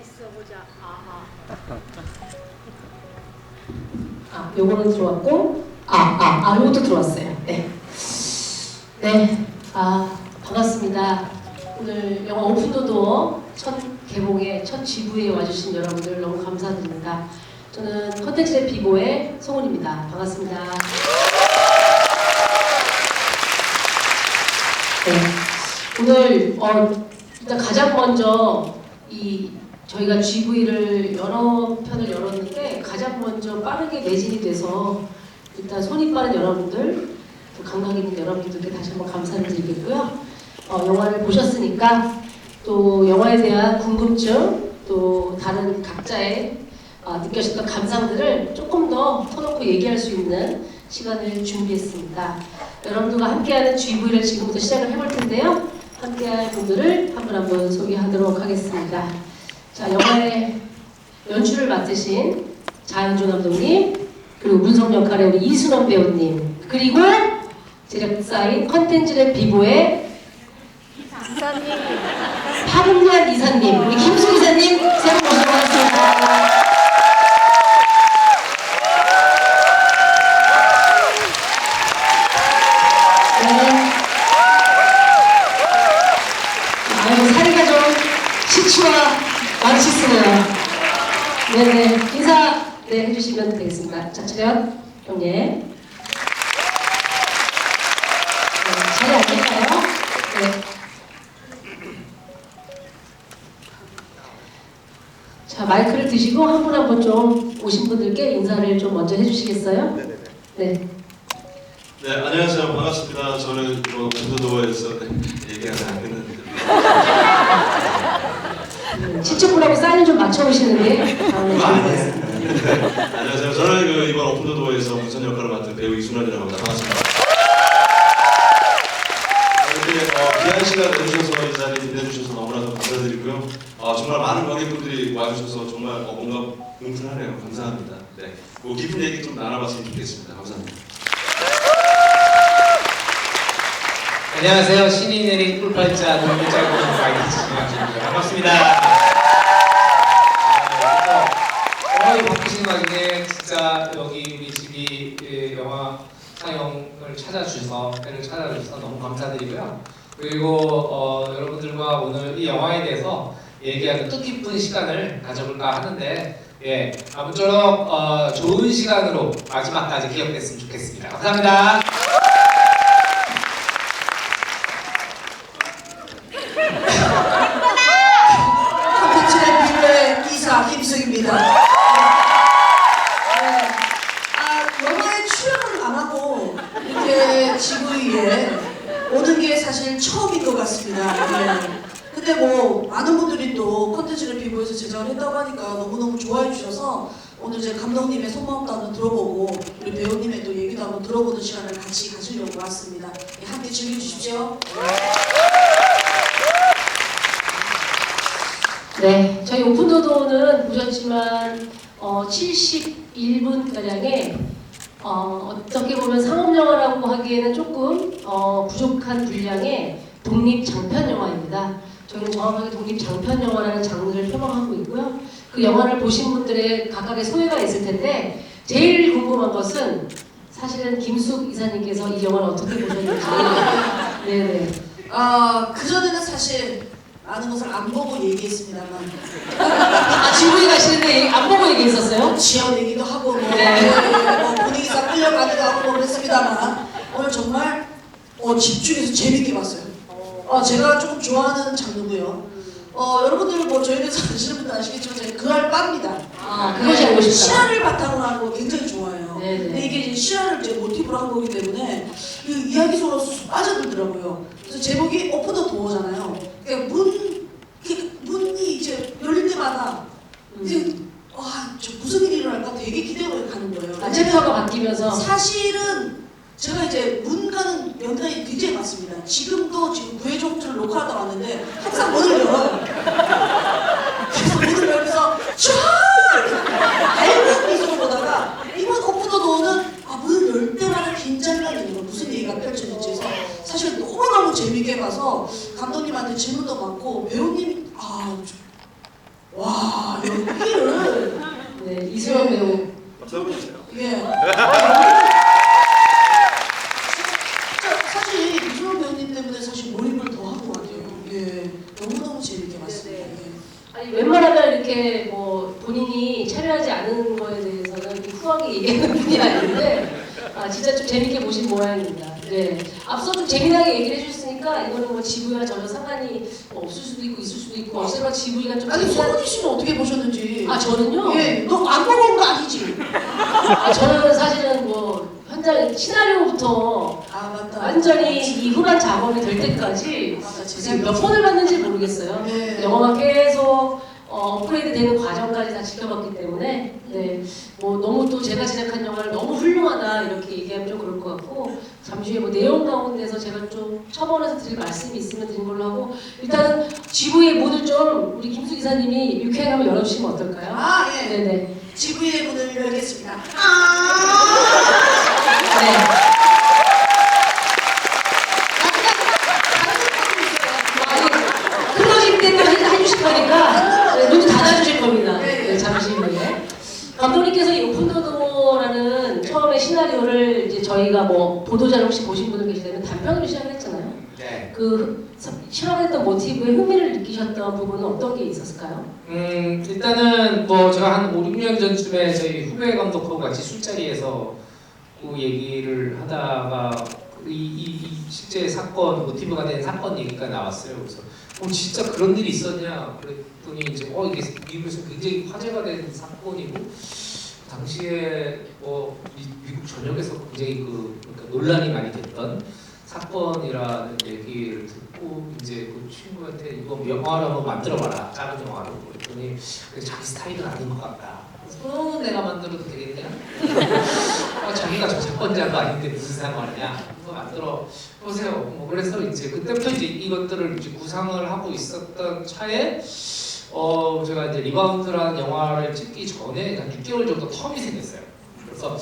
있어 보자. 아하. 요거는 들어왔고, 요것도 들어왔어요. 네. 네. 반갑습니다. 오늘 영화 오픈도어 첫 개봉에, 첫 GV에 와주신 여러분들 너무 감사드립니다. 저는 컨텐츠의 비보의 송은입니다. 반갑습니다. 네. 오늘, 일단 가장 먼저 저희가 GV를 여러 편을 열었는데 가장 먼저 빠르게 매진이 돼서 일단 손이 빠른 여러분들, 또 감각 있는 여러분들께 다시 한번 감사를 드리겠고요. 영화를 보셨으니까 또 영화에 대한 궁금증, 또 다른 각자의 느껴졌던 감상들을 조금 더 터놓고 얘기할 수 있는 시간을 준비했습니다. 여러분들과 함께하는 GV를 지금부터 시작을 해볼 텐데요. 함께할 분들을 한 분 한 분 소개하도록 하겠습니다. 자, 영화의 연출을 맡으신 자연조 감독님, 그리고 문성 역할의 우리 이순원 배우님, 그리고 제작사인 컨텐츠의 비보의 이사님. 파급리한 이사님, 우리 김수 이사님 새로 모시고 왔습니다. 사리가 좀 시추와 맛있으네요. 네네. 인사 해주시면 되겠습니다. 자, 차렷. 형님. 자리 앉을까요? 네. 자, 마이크를 드시고 한 분 한 분 좀 오신 분들께 인사를 좀 먼저 해주시겠어요? 네네네. 네. 네, 안녕하세요. 반갑습니다. 저는 오픈도어에서 얘기하지 않는 친척분하고 사인 좀 맞춰오시는데 그거 아니에요. 안녕하세요. 저는 이번 오픈도어에서 문선 역할을 맡은 배우 이순원이라고 합니다. 반갑습니다. 이렇게 귀한 시간 내주셔서 이 자리에 빛내주셔서 너무나도 감사드리고요. 정말 많은 관객분들이 와주셔서 정말 뭔가 뭉클하네요. 감사합니다. 네, 뭐 깊은 얘기 좀 나눠봤으면 좋겠습니다. 감사합니다. 안녕하세요. 신이 내린 꿀팔자 동물자고 마이크 진행합니다. 반갑습니다. 이 바쁘신 와중에 진짜 여기 우리 집이 영화 상영을 찾아주셔서 때를 찾아주셔서 너무 감사드리고요. 그리고 여러분들과 오늘 이 영화에 대해서 얘기하는 뜻깊은 시간을 가져볼까 하는데 아무쪼록 좋은 시간으로 마지막까지 기억됐으면 좋겠습니다. 감사합니다. 컨텐츠의 비보의 이사 김숙입니다. 영화에 출연을 안 하고 이렇게 GV에 오는 게 사실 처음인 것 같습니다. 근데 뭐 많은 분들이 또 컨텐츠를 비보에서 제작을 했다고 하니까 너무너무 좋아해 주셔서 오늘 제 감독님의 속마음도 한번 들어보고 우리 배우님의 또 얘기도 한번 들어보는 시간을 같이 가지려고 왔습니다. 함께 즐겨주십시오. 네, 저희 오픈도어는 보셨지만 71분가량의 어떻게 보면 상업영화라고 하기에는 조금 부족한 분량의 독립장편영화입니다. 저희는 정확하게 독립장편영화라는 장르를 표방하고 있고요. 그 영화를 보신 분들의 각각의 소회가 있을 텐데 제일 궁금한 것은 사실은 김숙 이사님께서 이 영화를 어떻게 보셨는지. 네네. 그전에는 사실 많은 것을 안 보고 얘기했습니다만 GV 가시는데 안 보고 얘기했었어요? 지연 얘기도 하고 뭐 분위기가 끌려가기도 하고 뭐 그랬습니다만 오늘 정말 집중해서 재밌게 봤어요. 제가 조금 좋아하는 장르고요. 여러분들 뭐 저희는 아시는 분도 아시겠지만 제가 그할 빠입니다. 그것이 알고 싶다. 실화를 바탕으로 하는 거 굉장히 좋아해요. 네네. 근데 이게 이제 실화를 이제 모티브로 한 거기 때문에 그 이야기 속으로 쑥 빠져들더라고요. 그래서 제목이 오픈 더 도어잖아요. 그러니까 문이 이제 열릴 때마다 이제 저 무슨 일이 일어날까 되게 기대가 가는 거예요. 챕터가 바뀌면서 사실은 제가 이제 문 가는 연단이 굉장히 많습니다. 지금 구해종주를 녹화하다 왔는데 항상 문을 열어요. 그래서 문을 열면서 밝은 미소를 보다가 이번 오픈 더 도어는 문을 열 때마다 긴장감이 있는 거 무슨 얘기가 펼쳐질지 해서 사실 너무너무 재밌게 봐서 감독님한테 질문도 많고 배우님 와 연기를 네, 이수영 배우. 박수 주세요. 예. 진짜 사실 이수영 배우님 때문에 사실 몰입을 더 한 것 같아요. 예. 너무너무 재밌게 봤습니다. 예. 아니 웬만하면 이렇게 뭐 본인이 참여하지 않은 거에 대해서는 이렇게 후하게 얘기하는 분이 아닌데 진짜 좀 재밌게 보신 모양입니다. 네. 앞서 좀 재미나게 얘기를 해주셨으니까 이거는 뭐 지부와 전혀 상관이 뭐 없을 수도 있고 있을 수도 있고 어쨌든 지부가 좀 아니 재미난. 송은이 씨는 어떻게 보셨는지? 저는요. 예. 너 안 먹은 거 아니지? 저는 사실은 뭐 현장 시나리오부터 아 맞다. 완전히 이 후반 작업이 될 때까지 맞다. 지금 몇 번을 봤는지 모르겠어요. 네. 영화가 계속 업그레이드 되는 과정까지 다 지켜봤기 때문에 네, 뭐 너무 또 제가 제작한 영화를 너무 훌륭하다 이렇게 얘기하면 좀 그럴 것 같고 잠시 후에 뭐 내용 가운데서 제가 좀 첨언해서 드릴 말씀이 있으면 드린 걸로 하고 일단은 GV의 문을 좀 우리 김수 기사님이 유쾌하게 한번 열어주시면 어떨까요? 아 예. 네네. 지구의 문을 열겠습니다. 네. 아니, 클로징 때문에 해주실 거니까 네, 문좀 닫아주실 겁니다. 네, 잠시 후에. 감독님께서 이 오픈더도어라는 처음에 시나리오를 이제 저희가 뭐 보도자료 혹시 보신 분들 계시다면 단편으로 시작을 했잖아요. 네. 그 실험했던 모티브에 흥미를 느끼셨던 부분은 어떤 게 있었을까요? 일단은 뭐 제가 한 5, 6년 전쯤에 저희 후배 감독하고 같이 술자리에서 그 얘기를 하다가 이 실제 사건 모티브가 된 사건 얘기가 나왔어요. 그래서 진짜 그런 일이 있었냐 그랬더니 이제 이게 미국에서 굉장히 화제가 된 사건이고 당시에 뭐 미국 전역에서 굉장히 그러니까 논란이 많이 됐던 사건이라는 얘기를 듣고 이제 그 친구한테 이거 영화로 한번 만들어봐라 작은 영화로 그랬더니 자기 스타일은 아닌 것 같다. 그래서 내가 만들어도 되겠냐? 자기가 저작권자도 아닌데 무슨 상관이냐? 그거 만들어 보세요. 뭐 그래서 이제 그때부터 이제 이것들을 이제 구상을 하고 있었던 차에 제가 이제 리바운드라는 영화를 찍기 전에 한 6개월 정도 텀이 생겼어요. 그래서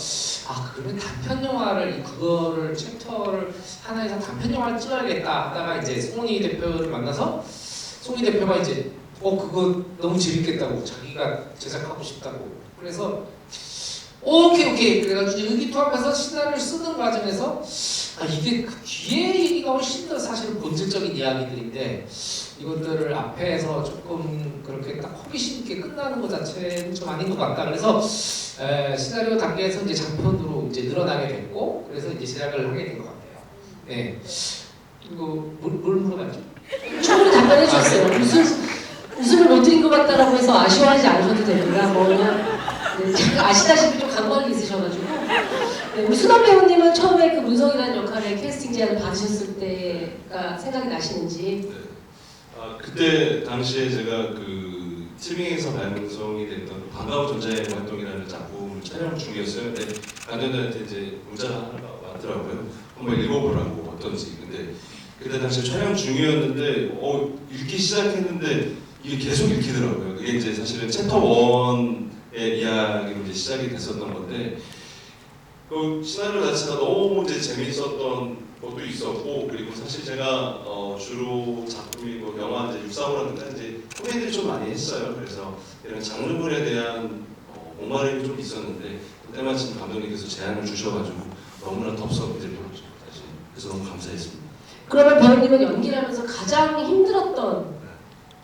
그러면 단편 영화를 그거를 챕터를 하나에서 단편 영화를 찍어야겠다 하다가 이제 송은이 대표를 만나서 송은이 대표가 이제 그거 너무 재밌겠다고 자기가 제작하고 싶다고 그래서 오케이 그래가지고 의기투합해서 시나리오를 쓰는 과정에서 이게 그 뒤에 얘기가 훨씬 더 사실 본질적인 이야기들인데 이것들을 앞에서 조금 그렇게 딱 호기심 있게 끝나는 것 자체는 좀 아닌 것 같다. 그래서 시나리오 단계에서 이제 장편으로 이제 늘어나게 됐고 그래서 이제 제작을 하게 된 것 같아요. 네. 그리고 뭘 물어봤죠? 충분히 답변해 주셨어요. 웃음을 못 드린 것 같다라고 해서 아쉬워하지 않으셔도 됩니다. 뭐냐 아시다시피 좀 강박이 있으셔가지고 우리 수남 배우님은 처음에 그 문성이라는 역할에 캐스팅 제안을 받으셨을 때가 생각이 나시는지? 그때 당시에 제가 그 티빙에서 방송이 됐던 그 반가운 전자의 활동이라는 작품을 촬영 중이었어요. 근데 감독님한테 이제 문자가 하나가 왔더라고요. 한번 읽어보라고 어떤지. 근데 그때 당시에 촬영 중이었는데 읽기 시작했는데 이게 계속 읽히더라고요. 그게 이제 사실은 챕터 1의 이야기로 이제 시작이 됐었던 건데 그 시나리오 자체가 너무 이제 재밌었던 것도 있었고 그리고 사실 제가 주로 작품이 뭐 영화 이제 635라든가 이제 코미디를 좀 많이 했어요. 그래서 이런 장르물에 대한 목마름이 좀 있었는데 그때 마침 감독님께서 제안을 주셔가지고 너무나 덥석 이제 보러죠 다시. 그래서 너무 감사했습니다. 그러면 배우님은 연기를 하면서 가장 힘들었던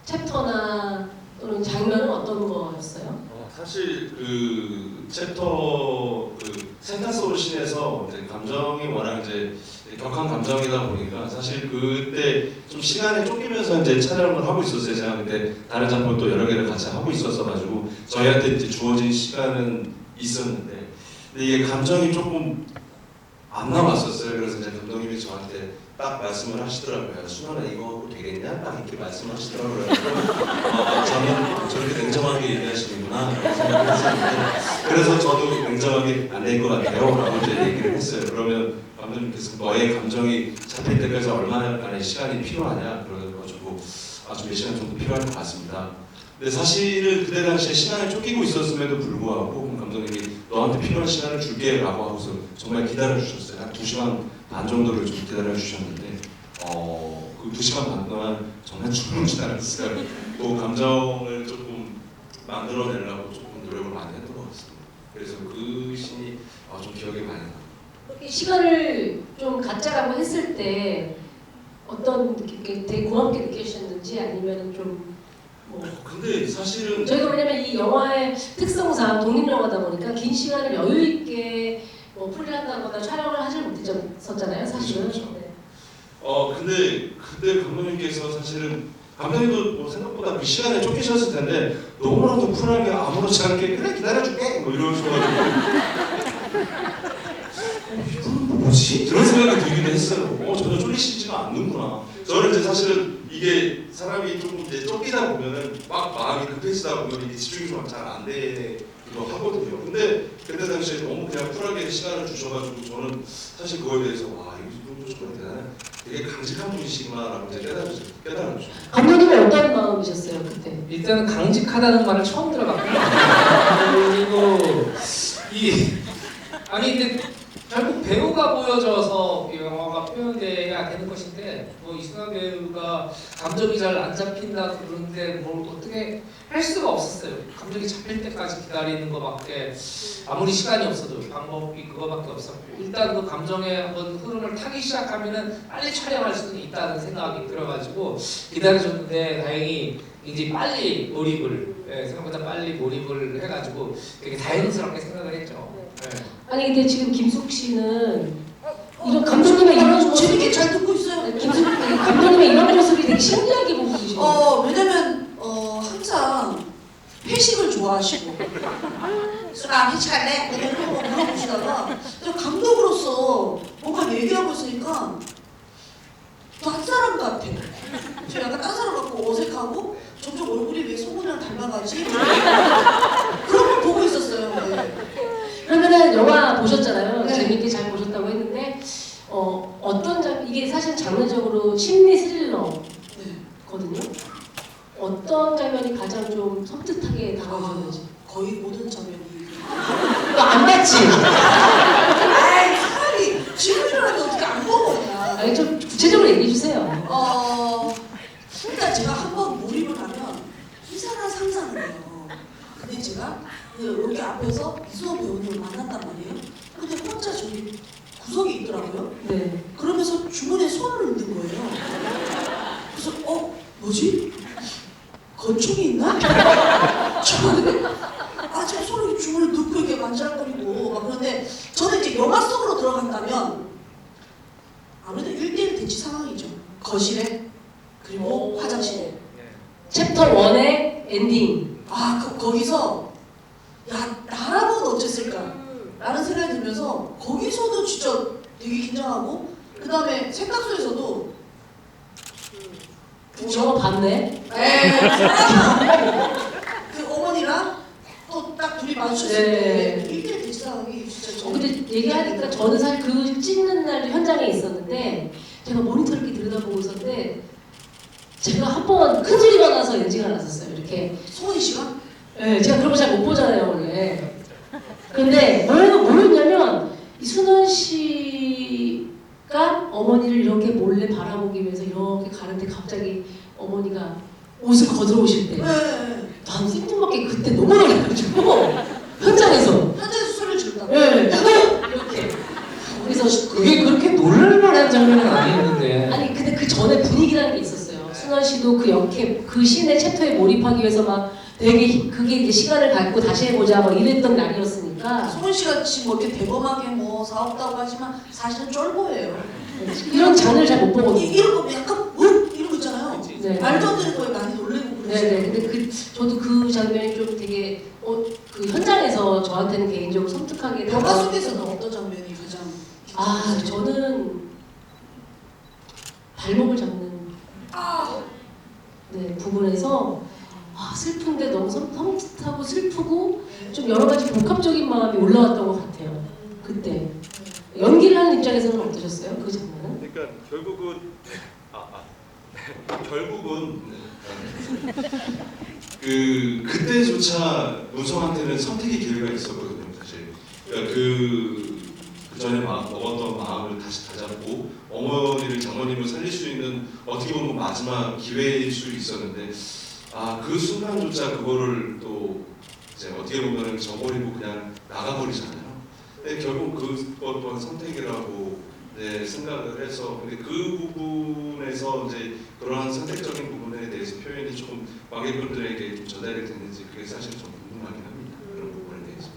챕터나 또는 장면은 어떤 거였어요? 사실 그 챕터 그 센타소울 씬에서 이제 감정이 워낙 이제 격한 감정이다 보니까 사실 그때 좀 시간에 쫓기면서 이제 촬영을 하고 있었어요. 제가 그때 다른 작품 또 여러 개를 같이 하고 있었어가지고 저희한테 이제 주어진 시간은 있었는데 근데 이게 감정이 조금 안 나왔었어요. 그래서 이제 감독님이 저한테 딱 말씀을 하시더라고요. 수연아 이거 하고 되겠냐? 딱 이렇게 말씀하시더라고요. 저는 저렇게 냉정하게 얘기하시는구나 라고 생각을 했었는데 그래서 저도 냉정하게 안 될 것 같아요 라고 이제 얘기를 했어요. 그러면 감독님께서 너의 감정이 잡힐 때까지 얼마간의 시간이 필요하냐 그래가지고 좀 몇 시간 정도 필요할 것 같습니다. 근데 사실은 그때 당시에 시간을 쫓기고 있었음에도 불구하고 감독님이 너한테 필요한 시간을 줄게 라고 하고서 정말 기다려주셨어요. 한 2시간 반 정도를 좀 기다려주셨는데 그 2시간 반 동안 정말 충분히 기다렸어요. 또 감정을 조금 만들어내려고 조금 노력을 많이 했던 것 같습니다. 그래서 그 신이 좀 기억에 많이 나요. 그렇게 시간을 좀 갖자라고 했을 때 어떤 되게 고맙게 느끼셨는지 아니면 좀 뭐. 근데 사실은 저희가 왜냐면 이 영화의 특성상 독립영화다 보니까 긴 시간을 여유 있게 뭐 풀이한다거나 촬영을 하지 못했었잖아요, 사실은. 그렇죠. 네. 근데 그때 감독님께서 사실은 감독님도 뭐 생각보다 그 시간에 쫓기셨을 텐데 너무나도 쿨하게 아무렇지 않게 그래 기다려줄게 뭐 이러셔가지고 이건 뭐지? 그런 생각이 들긴 했어요. 전혀 쫄리시지가 않는구나. 저는 이제 사실은 이게 사람이 조금 이제 쫓기다 보면은 막 마음이 급해지다 보면 이게 집중이 좀 잘 안 되기도 하거든요. 근데 그때 당시에 너무 그냥 쿨하게 시간을 주셔가지고 저는 사실 그거에 대해서 와 이분도 정말 대단해. 되게 강직한 분이시구나라고 이제 깨달았죠. 감독님은 어떤 마음이셨어요 그때? 일단은 강직하다는 말을 처음 들어봤고요. 그리고 아니 근데 결국 배우가 보여져서 이 영화가 표현돼야 되는 것인데 뭐 이승환 배우가 감정이 잘 안 잡힌다 그러는데 뭘 어떻게 할 수가 없었어요. 감정이 잡힐 때까지 기다리는 것밖에 아무리 시간이 없어도 방법이 그거밖에 없었고 일단 그 감정의 한번 흐름을 타기 시작하면은 빨리 촬영할 수는 있다는 생각이 들어가지고 기다려줬는데 다행히 이제 빨리 몰입을 생각보다 빨리 몰입을 해가지고 되게 다행스럽게 생각을 했죠. 네. 아니 근데 지금 김숙 씨는 이런 감독님의 이런 재밌게 모습이 잘 듣고 있어요. 감독님의 이런 모습이 되게 신기하게 보이시죠. 왜냐면 항상 회식을 좋아하시고 수라 회식할래? 이런 거 물어보시다가 감독으로서 뭔가 얘기하고 있으니까 딴 사람 같아. 저 약간 딴 사람 같고 어색하고 점점 얼굴이 왜 소문이랑 닮아가지? 그런 걸 보고 있었어요. 네. 그러면은 영화 보셨잖아요. 네. 재밌게 잘 보셨다고 했는데 어떤 이게 사실 장르적으로 심리 스릴러거든요. 어떤 장면이 가장 좀 섬뜩하게 다가오셨는지. 거의 모든 장면이. 너 안 봤지? 아이 사람이 질문이라도 어떻게 안 보거든요. 아니 좀 구체적으로 얘기해 주세요. 일단 제가 한번 몰입을 하면 이상한 상상을 해요. 근데 제가 여기 앞에서 이수호 배우님을 만났단 말이에요. 근데 혼자 저기 구석에 있더라고요. 네. 그러면서 주머니에 손을 넣는 거예요. 그래서 뭐지? 권총이 있나? 저는 제가 손을 주머니에 넣고 이렇게 만지작거리고 막 그런데 저는 이제 영화 속으로 들어간다면 아무래도 1대1 대치 상황이죠. 거실에 그리고 화장실에. 챕터 1의 엔딩. 거기서 야 나라면 어땠을까 라는 생각이 들면서 거기서도 진짜 되게 긴장하고 그 다음에 세탁소에서도 영화 봤네. 그 어머니랑 또 딱 둘이 마주쳤을 네. 때 1대1 대치 상황이 진짜 근데 얘기하니까 저는 사실 그 찍는 날 현장에 있었는데 제가 모니터를 이렇게 들여다보고 있었는데 제가 한 번 큰 소리가 나서 NG가 났었어요. 이렇게. 소은이 씨가? 네, 제가 그런 거 잘 못 보잖아요 원래. 근데 뭐였냐면 이순원 씨가 어머니를 이렇게 몰래 바라보기 위해서 이렇게 가는데 갑자기 어머니가 옷을 걷으러 오실 때 네. 난 생뚱맞게 그때 너무 놀라가지고 현장에서 소리를 지른다고? 네, 이렇게 그래서 그게 그렇게 놀랄만한 장면은 아니었는데. 아니 근데 그 전에 분위기라는 게 있었어요. 순원 씨도 그 역해 그 신의 챕터에 몰입하기 위해서 막 되게 그게 이제 시간을 갖고 다시 해보자 막 이랬던 날이었으니까 소은 씨가 지금 뭐 이렇게 대범하게 뭐 사업다고 하지만 사실은 쫄보예요. 이런 장르를 잘 못 보거든요. 이런 거 약간 이런 거 있잖아요. 네. 말도 안 되는 거에 많이 놀래고 그러시죠. 네네. 근데 저도 그 장면이 좀 되게 그 현장에서 저한테는 개인적으로 섬뜩하게 영화 다가왔- 속에서는 어떤 장면이 가장 저는 발목을 잡는 아, 네, 부분에서 슬픈데 너무 섬뜩하고 슬프고 좀 여러 가지 복합적인 마음이 올라왔던 것 같아요. 그때 연기를 하는 입장에서는 어떠셨어요? 그 장면은? 그러니까 결국은 그때조차 문성한테는 선택의 기회가 있었거든요, 사실. 그러니까 그 전에 먹었던 마음을 다시 다잡고 어머니를 장모님을 살릴 수 있는 어떻게 보면 마지막 기회일 수 있었는데 그 순간조차 그거를 또 이제 어떻게 보면 저버리고 그냥 나가버리잖아요. 근데 결국 그것 또한 선택이라고 생각을 해서 근데 그 부분에서 이제 그러한 선택적인 부분에 대해서 표현이 조금 관객분들에게 좀 전달이 됐는지 그게 사실 좀 궁금하긴 합니다. 그런 부분에 대해서.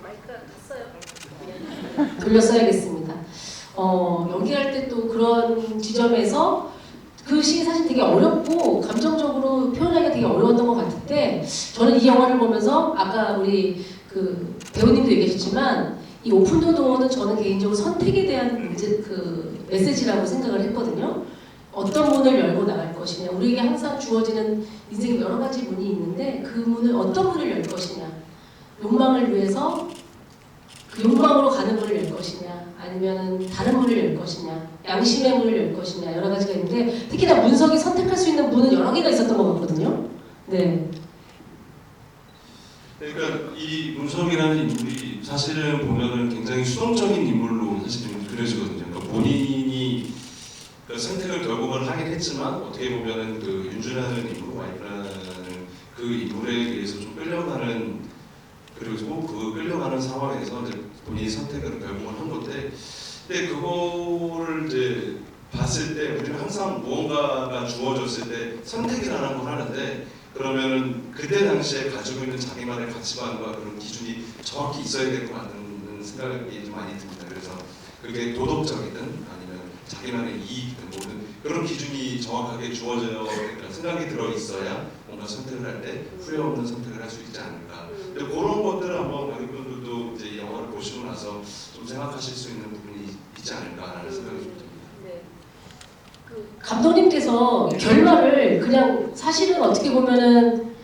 마이크 갔어요. 돌려써야겠습니다. 연기할 때 또 그런 지점에서 그 시기 사실 되게 어렵고 감정적으로 표현하기가 되게 어려웠던 것 같은데 저는 이 영화를 보면서 아까 우리 그 배우님도 얘기하셨지만 이 오픈더 도어는 저는 개인적으로 선택에 대한 이제 그 메시지라고 생각을 했거든요. 어떤 문을 열고 나갈 것이냐. 우리에게 항상 주어지는 인생에 여러 가지 문이 있는데 그 문을 어떤 문을 열 것이냐. 욕망을 위해서 그 욕망으로 가는 문을 열 것이냐 아니면 다른 문을 열 것이냐 양심의 문을 열 것이냐 여러 가지가 있는데 특히나 문석이 선택할 수 있는 문은 여러 개가 있었던 것 같거든요. 네. 그러니까 이 문석이라는 인물이 사실은 보면은 굉장히 수동적인 인물로 사실은 그려지거든요. 그러니까 본인이 그 선택을 결국은 하긴 했지만 어떻게 보면은 그 윤주라는 인물, 와이프라는 그 인물에 의해서 좀 끌려가는 그리고 그 끌려가는 상황에서 이제 본인이 선택을 결국은 한 건데, 근데 그거를 이제 봤을 때 우리는 항상 무언가가 주어졌을 때 선택이라는 걸 하는데 그러면은 그때 당시에 가지고 있는 자기만의 가치관과 그런 기준이 정확히 있어야 될 것 같은 생각이 좀 많이 듭니다. 그래서 그게 도덕적이든 아니면 자기만의 이익이든 뭐든 그런 기준이 정확하게 주어져야 생각이 들어 있어야 뭔가 선택을 할 때 후회 없는 선택을 할 수 있지 않을까. 근데 그런 것들을 한번 관객분들도 이제 이 영화를 보시고 나서 좀 생각하실 수 있는 부분이 있지 않을까라는 생각이 좀 듭니다. 네. 감독님께서 결말을 그냥 사실은 어떻게 보면은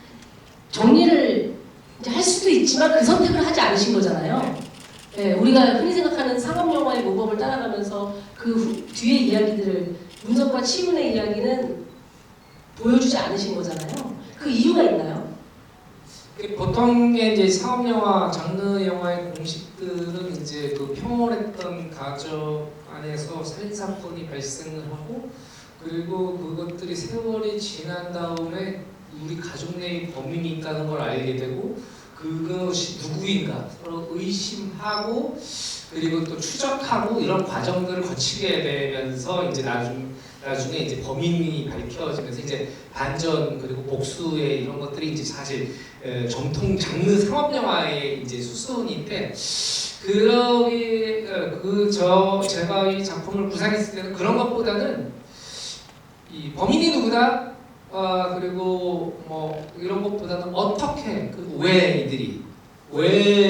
정리를 이제 할 수도 있지만 그 선택을 하지 않으신 거잖아요. 네, 우리가 흔히 생각하는 상업 영화의 모범을 따라가면서 그 뒤에 이야기들을 문석과 치훈의 이야기는 보여주지 않으신 거잖아요. 그 이유가 있나요? 보통의 이제 상업 영화, 장르 영화의 공식들은 이제 그 평온했던 가정 안에서 살인 사건이 발생을 하고 그리고 그것들이 세월이 지난 다음에 우리 가족 내에 범인이 있다는 걸 알게 되고 그것이 누구인가 서로 의심하고 그리고 또 추적하고 이런 과정들을 거치게 되면서 이제 나중에 이제 범인이 밝혀지면서 이제 반전 그리고 복수의 이런 것들이 이제 사실 정통 장르 상업 영화의 이제 수순인데 제가 이 작품을 구상했을 때는 그런 것보다는 이 범인이 누구다 그리고 뭐 이런 것보다는 어떻게 왜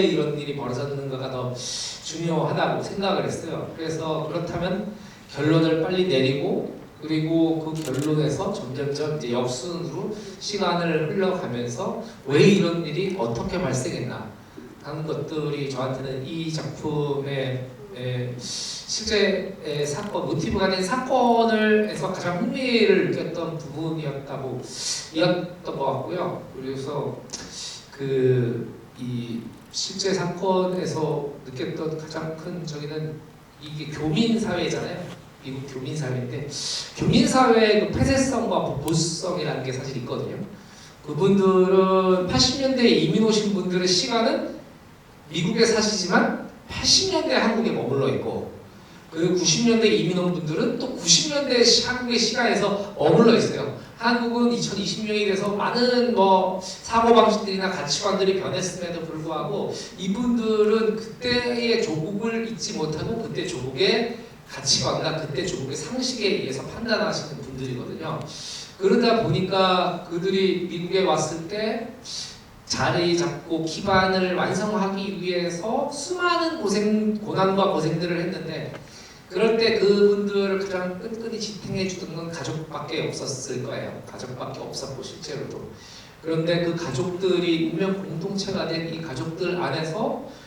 이런 일이 벌어졌는가가 더 중요하다고 생각을 했어요. 그래서 그렇다면 결론을 빨리 내리고 그리고 그 결론에서 점점점 이제 역순으로 시간을 흘러가면서 왜 이런 일이 어떻게 발생했나 하는 것들이 저한테는 이 작품의 실제 사건, 모티브가 된 사건을에서 가장 흥미를 느꼈던 부분이었던 것 같고요. 그래서 이 실제 사건에서 느꼈던 가장 큰 저기는 이게 교민 사회잖아요. 미국 교민 사회인데 교민 사회의 그 폐쇄성과 보수성이라는 게 사실 있거든요. 그분들은 80년대에 이민 오신 분들의 시간은 미국에 사시지만 80년대 한국에 머물러 있고 그 90년대 이민 온 분들은 또 90년대 한국의 시간에서 머물러 있어요. 한국은 2020년이 돼서 많은 사고방식들이나 가치관들이 변했음에도 불구하고 이분들은 그때의 조국을 잊지 못하고 그때 조국의 가치관과 그때 조국의 상식에 의해서 판단하시는 분들이거든요. 그러다 보니까 그들이 미국에 왔을 때 자리 잡고 기반을 완성하기 위해서 수많은 고난과 고생들을 했는데 그럴 때 그분들을 가장 끈끈이 지탱해 주던 건 가족밖에 없었을 거예요. 가족밖에 없었고 실제로도. 그런데 그 가족들이 운명 공동체가 된 이 가족들 안에서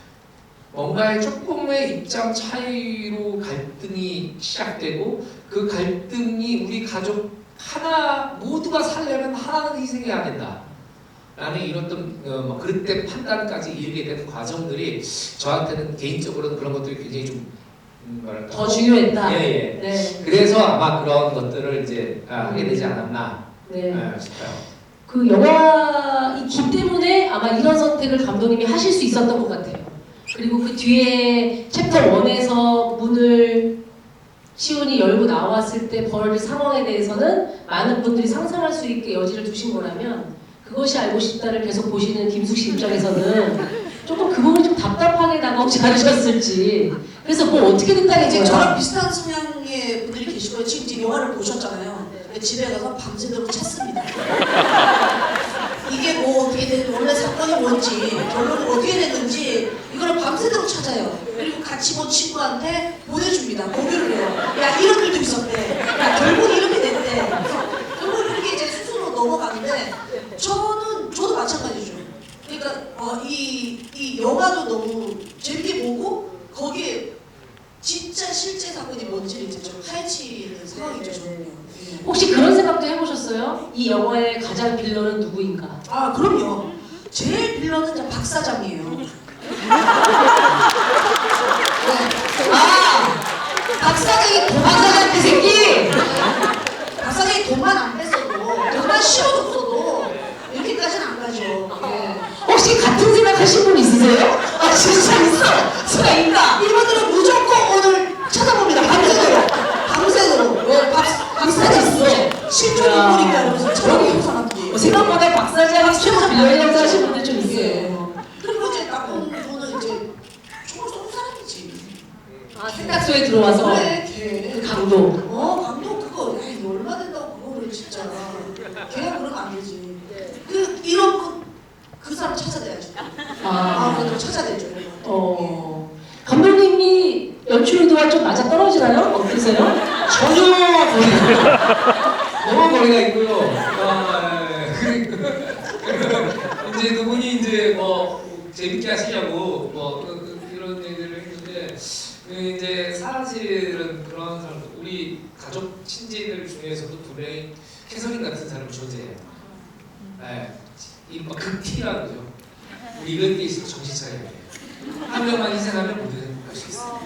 뭔가의 조금의 입장 차이로 갈등이 시작되고 그 갈등이 우리 가족 하나 모두가 살려면 하나는 희생해야 된다. 라는 이런 그때 판단까지 이르게 되는 과정들이 저한테는 개인적으로는 그런 것들이 굉장히 좀 뭐랄까 더 중요했다. 예예. 네. 그래서 아마 그런 것들을 이제 하게 되지 않았나 네. 싶어요. 그 영화 이 기 때문에 아마 이런 선택을 감독님이 하실 수 있었던 것 같아요. 그리고 그 뒤에 챕터 1에서 문을 시온이 열고 나왔을 때 벌어질 상황에 대해서는 많은 분들이 상상할 수 있게 여지를 두신 거라면 그것이 알고 싶다를 계속 보시는 김숙 씨 입장에서는 조금 그 부분이 좀 답답하게 다가오지 않으셨을지. 그래서 뭐 어떻게 됐다는 이제 거야? 저랑 비슷한 성향의 분들이 계실 거예요. 지금 이제 영화를 보셨잖아요. 집에 가서 밤새도록 찾습니다. 이게 뭐 어떻게 됐는지, 원래 사건이 뭔지, 결론이 어떻게 됐는지 이걸 밤새도록 찾아요. 그리고 같이 본 친구한테 보내줍니다. 공유를 해요. 야 이런 일도 있었대. 야 결국이 이렇게 됐대. 결국 이렇게 이제 스스로 넘어가는데 저도 마찬가지죠. 그러니까 이 영화도 너무 재밌게 보고 거기에 진짜 실제 사건이 뭔지를 이제 좀 파헤치는 상황이죠, 저는요. 예. 혹시 그런 생각도 해보셨어요? 이 영화의 가장 빌런은 누구인가? 아, 그럼요. 제일 빌런은 이제 박 사장이에요. 네. 박 사장이 박사장 그 새끼! 박 사장이 돈만 안 뺐어도, 돈만 씌워줬어도 여기까지는 안 가죠. 예. 혹시 같은 생각하신 분 있으세요? 아 진짜 있어! 수가 있다! 이분들은 무조건 오늘 찾아봅니다. 밤새도록. 왜? 박 사장 있어. 실존 인물인가 이러면서 찾아보는 사람들이. 생각보다 박사장 최고 빌런이라고 하시는 분들 좀 있어요. 그리고 이제 나쁜 분은 이제 총을 쏜 사람이지. 아 세탁소에 들어와서 그래, 걔. 그 강도. 감독 그거, 야, 이거 얼마 된다고 그거를 진짜. 걔가 그러면 안 되지. 이런 그 사람 찾아내야지. 그것도 찾아내죠. 감독님이 연출 의도와 좀 맞아 떨어지나요? 어떠세요? 전혀 너무 거리가 있고요. 이제 그분이 이제 뭐 재밌게 하시려고 뭐 이런 얘기를 했는데 이제 사실은 그런 사람 우리 가족 친지들 중에서도 분명히 캐서린 같은 사람이 존재해요. 네, 이막 극티라는 거죠. 우리 이런 게 있어서 정신 차려야 돼요. 한 명만 희생하면 모두 행복할 수 있어요.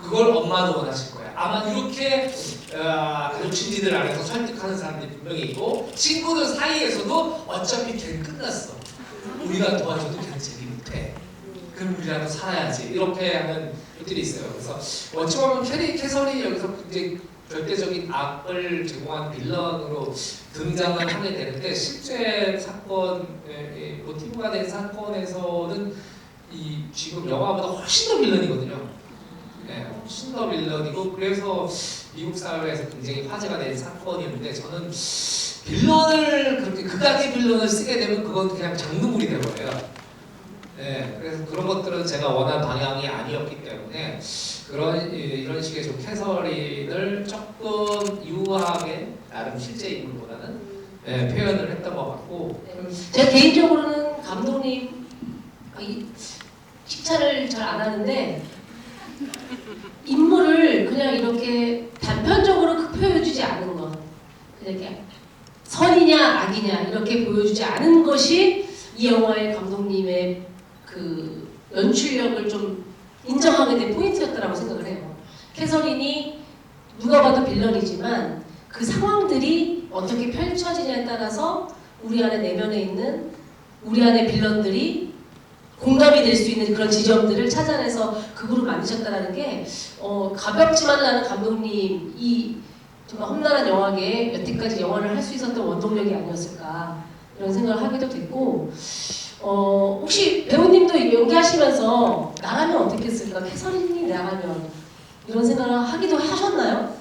그걸 엄마도 원하실 거예요. 아마 이렇게 가족 친지들 안에서 설득하는 사람들이 분명히 있고 친구들 사이에서도 어차피 걔는 끝났어. 우리가 도와줘도 걔는 제기 못해. 그럼 우리라도 살아야지. 이렇게 하는 것들이 있어요. 그래서 어찌 보면 캐서리 여기서 굉장히 절대적인 악을 제공한 빌런으로 등장을 하게 되는데 실제 사건 모티브가 된 사건에서는 이 지금 영화보다 훨씬 더 빌런이거든요. 네, 훨씬 더 빌런이고 그래서 미국 사회에서 굉장히 화제가 된 사건이었는데 저는 빌런을 그렇게 극악의 빌런을 쓰게 되면 그건 그냥 장르물이 되버려요. 네, 그래서 그런 것들은 제가 원한 방향이 아니었기 때문에 이런 식의 좀 캐서린을 조금 유하게 나름 실제 인물보다는 표현을 했던 것 같고 제가 개인적으로는 감독님 칭찬을 잘 안 하는데 인물을 그냥 이렇게 단편적으로 보여주지 않은 것, 이렇게 선이냐 악이냐 이렇게 보여주지 않은 것이 이 영화의 감독님의 그 연출력을 좀 인정하게 된 포인트였다고 생각을 해요. 캐서린이 누가 봐도 빌런이지만 그 상황들이 어떻게 펼쳐지냐에 따라서 우리 안에 내면에 있는 우리 안의 빌런들이 공감이 될 수 있는 그런 지점들을 찾아내서 극으로 만드셨다는 게 가볍지만 않은 감독님 이 정말 험난한 영화계에 여태까지 영화를 할 수 있었던 원동력이 아니었을까 이런 생각을 하기도 됐고 혹시 배우님도 연기하시면서 나가면 어떻겠을까? 캐서린이 나가면 이런 생각을 하기도 하셨나요?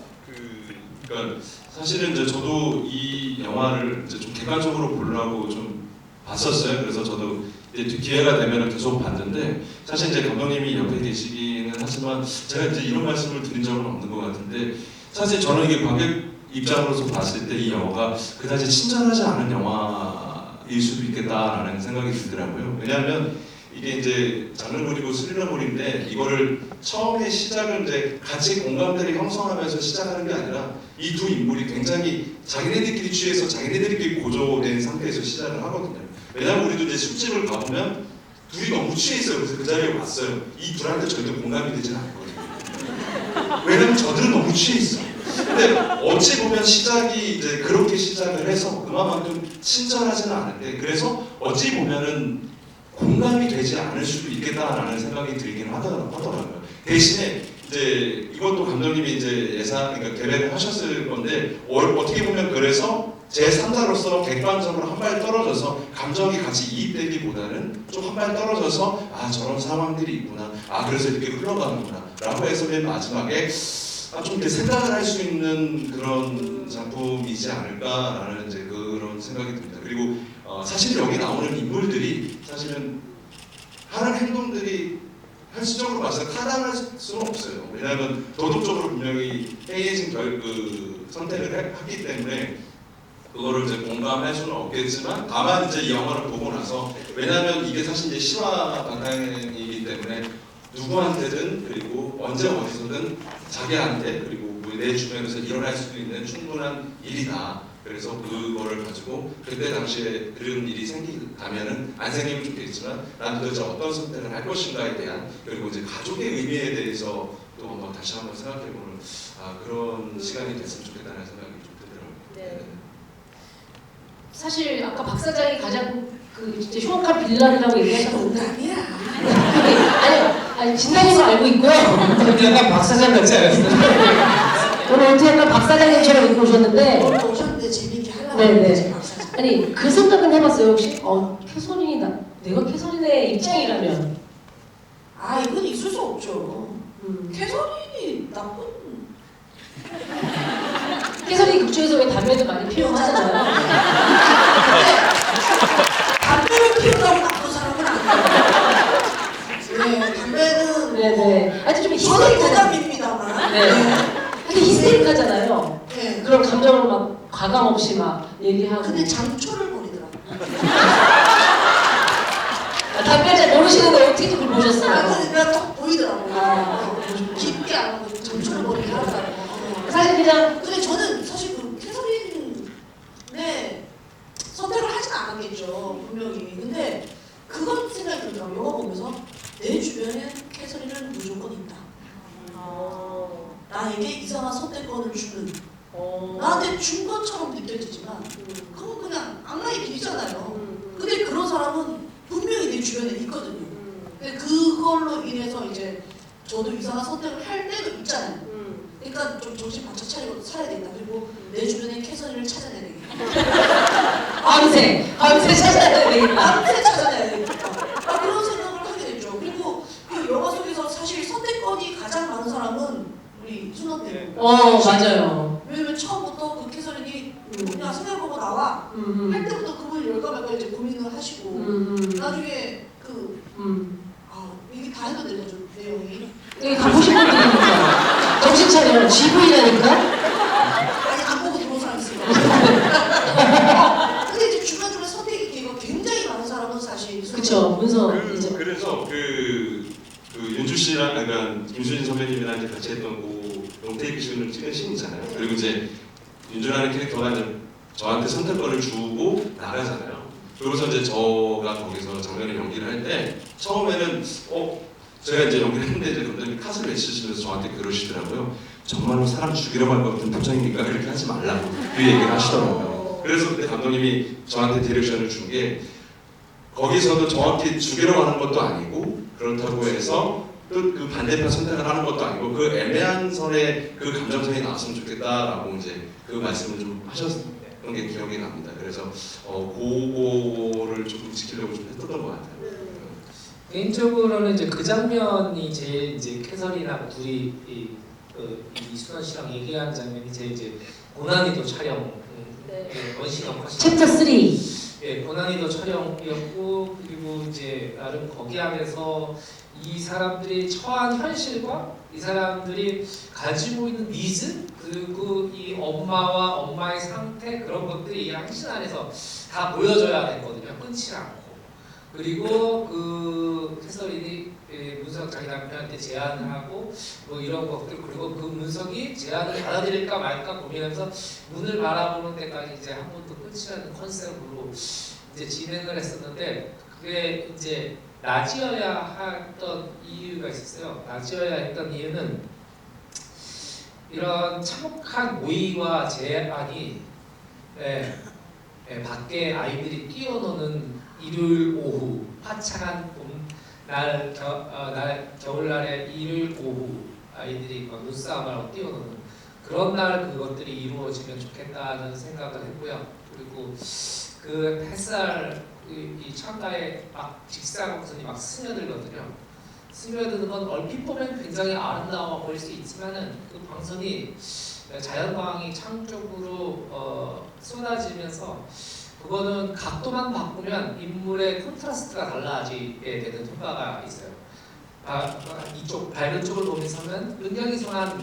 그러니까 사실은 이제 저도 이 영화를 이제 좀 객관적으로 보려고 좀 봤었어요. 그래서 저도 이제 기회가 되면 계속 봤는데 사실 이제 감독님이 옆에 계시기는 하지만 제가 이제 이런 말씀을 드린 적은 없는 것 같은데 사실 저는 이게 관객 입장으로서 봤을 때 이 영화가 그다지 친절하지 않은 영화일 수도 있겠다라는 생각이 들더라고요. 왜냐하면 이게 이제 장르물이고 스릴러물인데 이거를 처음에 시작을 이제 같이 공감대를 형성하면서 시작하는 게 아니라 이 두 인물이 굉장히 자기네들끼리 취해서 자기네들끼리 고조된 상태에서 시작을 하거든요. 왜냐면 우리도 이제 술집을 가보면 둘이 너무 취해 있어요. 그래서 그 자리에 왔어요. 이 둘한테 절대 공감이 되지는 않거든요. 왜냐면 저들은 너무 취해 있어. 근데 어찌 보면 시작이 이제 그렇게 시작을 해서 그만큼 친절하지는 않은데 그래서 어찌 보면은 공감이 되지 않을 수도 있겠다라는 생각이 들긴 하더라고요. 대신에 이제 이것도 감독님이 이제 그러니까 계획을 하셨을 건데 어떻게 보면 그래서 제 3자로서 객관적으로 한 발 떨어져서 감정이 같이 이입되기보다는 좀 한 발 떨어져서 아 저런 상황들이 있구나, 아 그래서 이렇게 흘러가는구나 라고 해서 맨 마지막에 좀 이렇게 생각을 할 수 있는 그런 작품이지 않을까라는 이제 그런 생각이 듭니다. 그리고 사실 여기 나오는 인물들이 사실은 하는 행동들이 현실적으로 봐서 타당할 수는 없어요. 왜냐하면 도덕적으로 분명히 해이해진 선택을 하기 때문에 그거를 이제 공감할 수는 없겠지만 다만 이제 이 영화를 보고 나서 왜냐하면 이게 사실 이제 실화 바탕이기 때문에 누구한테든 그리고 언제 어디서든 자기한테 그리고 내 주변에서 일어날 수도 있는 충분한 일이다. 그래서 그거를 가지고 그때 당시에 그런 일이 생긴다면은 안 생기면 좋겠지만 난 도대체 어떤 선택을 할 것인가에 대한 그리고 이제 가족의 의미에 대해서 또 한번 다시 한번 생각해보는 그런 시간이 됐으면 좋겠다는 생각이 좀 들더라고요. 네. 사실 아까 박 사장이 가장 진짜 흉악한 빌런이라고 얘기하셨는데 농담이야. 아니 진단님은 알고 있고요. 약간 박 사장 같지 않았어요? 오늘 어떻게 약간 박 사장님처럼 입고 오셨는데 오늘 오셨는데 재밌게 하려고 네네. 했는데 박사장. 아니 그 생각은 해봤어요 혹시? 캐서린이 내가 캐서린의 입장이라면 이건 있을 수 없죠. 캐서린이 나쁜. 캐서린 극중에서 왜 담배도 많이 피우하잖아요. 담배를 피운다고 나쁜 사람은 아니에요. 네, 담배는 네네. 하여튼 좀 저는 히스테릭하잖아요. 대담입니다만. 네. 하여튼 히스테릭하잖아요. 네. 그런 감정을 막 과감 없이 막 얘기하고. 근데 장초를 버리더라고. 담배 잘 모르시는데 어떻게 그걸 보셨어요? 근데 내가 딱 보이더라고. 아, 깊게 안 하고 장초를 버리게 하더라고. 사실 그냥 근데 저는 사실 그 캐서린의 선택을 하진 않았겠죠, 분명히. 근데 그건 생각이 들더라고요. 영화 보면서 내 주변엔 캐서린은 무조건 있다. 나에게 이상한 선택권을 주는, 나한테 준 것처럼 느껴지지만 그건 그냥 악마의 길이잖아요. 근데 그런 사람은 분명히 내 주변에 있거든요. 근데 그걸로 인해서 이제 저도 이상한 선택을 할 때도 있잖아요. 그러니까 좀 정신 바짝 차리고 살아야 되겠다. 그리고 내 주변에 캐서린을 찾아내야 되겠다. 밤새 찾아야 되겠다. 밤새 찾아내야 되겠다. 그런 생각을 하게 됐죠. 그리고 그 영화 속에서 사실 선택권이 가장 많은 사람은 우리 순원 배우. 맞아요. 왜냐면 처음부터 그 캐서린이 그냥 생각해보고 나와 할 때부터 그분이 열까 말까 이제 고민을 하시고 나중에 이게 다 해도 되죠, 내용이. 여기 가고 싶은 분이니까 정신 차려. GV라니까. 아니 안 보고 들어온 사람 있어요. 근데 이제 중간중간 선택의 기회가 굉장히 많은 사람은 사실 그쵸. 문서. 그래서 윤주 씨랑 그러니까 김수진 선배님이랑 이제 같이 했던 그 롱테이크 씬을 찍은 씬이잖아요. 그리고 이제 윤주라는 캐릭터가 이제 저한테 선택권을 주고 나가잖아요. 그러고서 이제 저가 거기서 장면을 연기를 할 때 처음에는 제가 이제 연기를 했는데 이제 감독님이 컷을 외치시면서 저한테 그러시더라고요. 정말로 사람 죽이려고 할 것 같은 표정이니까 그렇게 하지 말라고 그 얘기를 하시더라고요. 그래서 그때 감독님이 저한테 디렉션을 준 게 거기서도 정확히 죽이려고 하는 것도 아니고 그렇다고 해서 또 그 반대편 선택을 하는 것도 아니고 그 애매한 선에 그 감정선이 나왔으면 좋겠다라고 이제 그 말씀을 좀 하셨던 게 기억이 납니다. 그래서 그거를 조금 지키려고 좀 했던 것 같아요. 개인적으로는 이제 그 장면이 제일 이제 캐서린하고 둘이 이순원 씨랑 얘기하는 장면이 제일 이제 고난이도 촬영 원시경 챕터 3. 고난이도 촬영이었고 그리고 이제 나름 거기 안에서 이 사람들이 처한 현실과 이 사람들이 가지고 있는 니즈 그리고 이 엄마와 엄마의 상태 그런 것들이 이 한 씬 안에서 다 보여줘야 됐거든요. 끊지 않고. 그리고 그 캐서린이 문석 자기 남편한테 제안을 하고 뭐 이런 것들 그리고 그 문석이 제안을 받아들일까 말까 고민하면서 문을 바라보는 데까지 이제 한 번도 끊지 않는 컨셉으로 이제 진행을 했었는데 그게 이제 낮이어야 했던 이유가 있었어요. 낮이어야 했던 이유는 이런 참혹한 모의와 제한이 밖에 아이들이 뛰어노는 일요일 오후 화창한 겨울날의 일요일 오후 아이들이 막 눈싸움을 하고 뛰어노는 그런 날 그것들이 이루어지면 좋겠다는 생각을 했고요. 그리고 그 햇살 이 창가에 막 직사광선이 막 스며들거든요. 스며드는 건 얼핏 보면 굉장히 아름다워 보일 수 있지만은 그 광선이 자연광이 창 쪽으로 쏟아지면서 그거는 각도만 바꾸면 인물의 콘트라스트가 달라지게 되는 효과가 있어요. 이쪽 밝은 쪽을 보면서는 굉장히 선한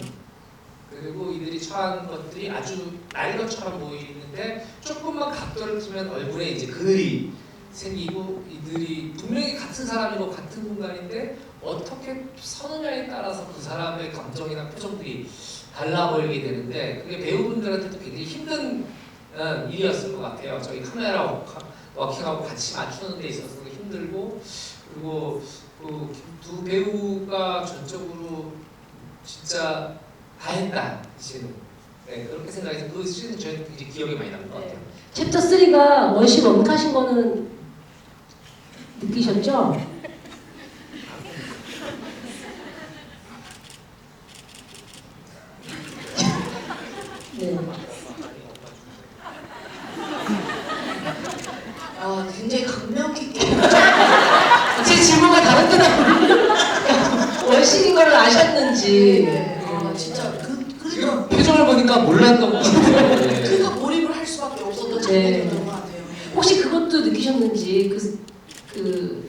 그리고 이들이 처한 것들이 아주 날 것처럼 보이는데 조금만 각도를 두면 얼굴에 이제 그을이 생기고 이들이 분명히 같은 사람이고 같은 공간인데 어떻게 서느냐에 따라서 그 사람의 감정이나 표정들이 달라 보이게 되는데 그게 배우분들한테도 굉장히 힘든 일이었을 것 같아요. 저희 카메라 워킹하고 같이 맞추는 데 있어서 힘들고 그리고 그 두 배우가 전적으로 진짜 다 했다 이 씬은. 네, 그렇게 생각해서 그 씬은 저희는 굉장히 기억에 많이 남는 것 같아요. 챕터 3가 원시 원카신 거는 느끼셨죠? 네. 굉장히 감명 깊게 제 질문과 다른 데다 원신인 걸 아셨는지. 진짜 지금 표정을 보니까 몰랐던 것 같아요. 네. 그러니까 몰입을 할 수밖에 없었던 네. 장면이었던 것 같아요. 혹시 그것도 느끼셨는지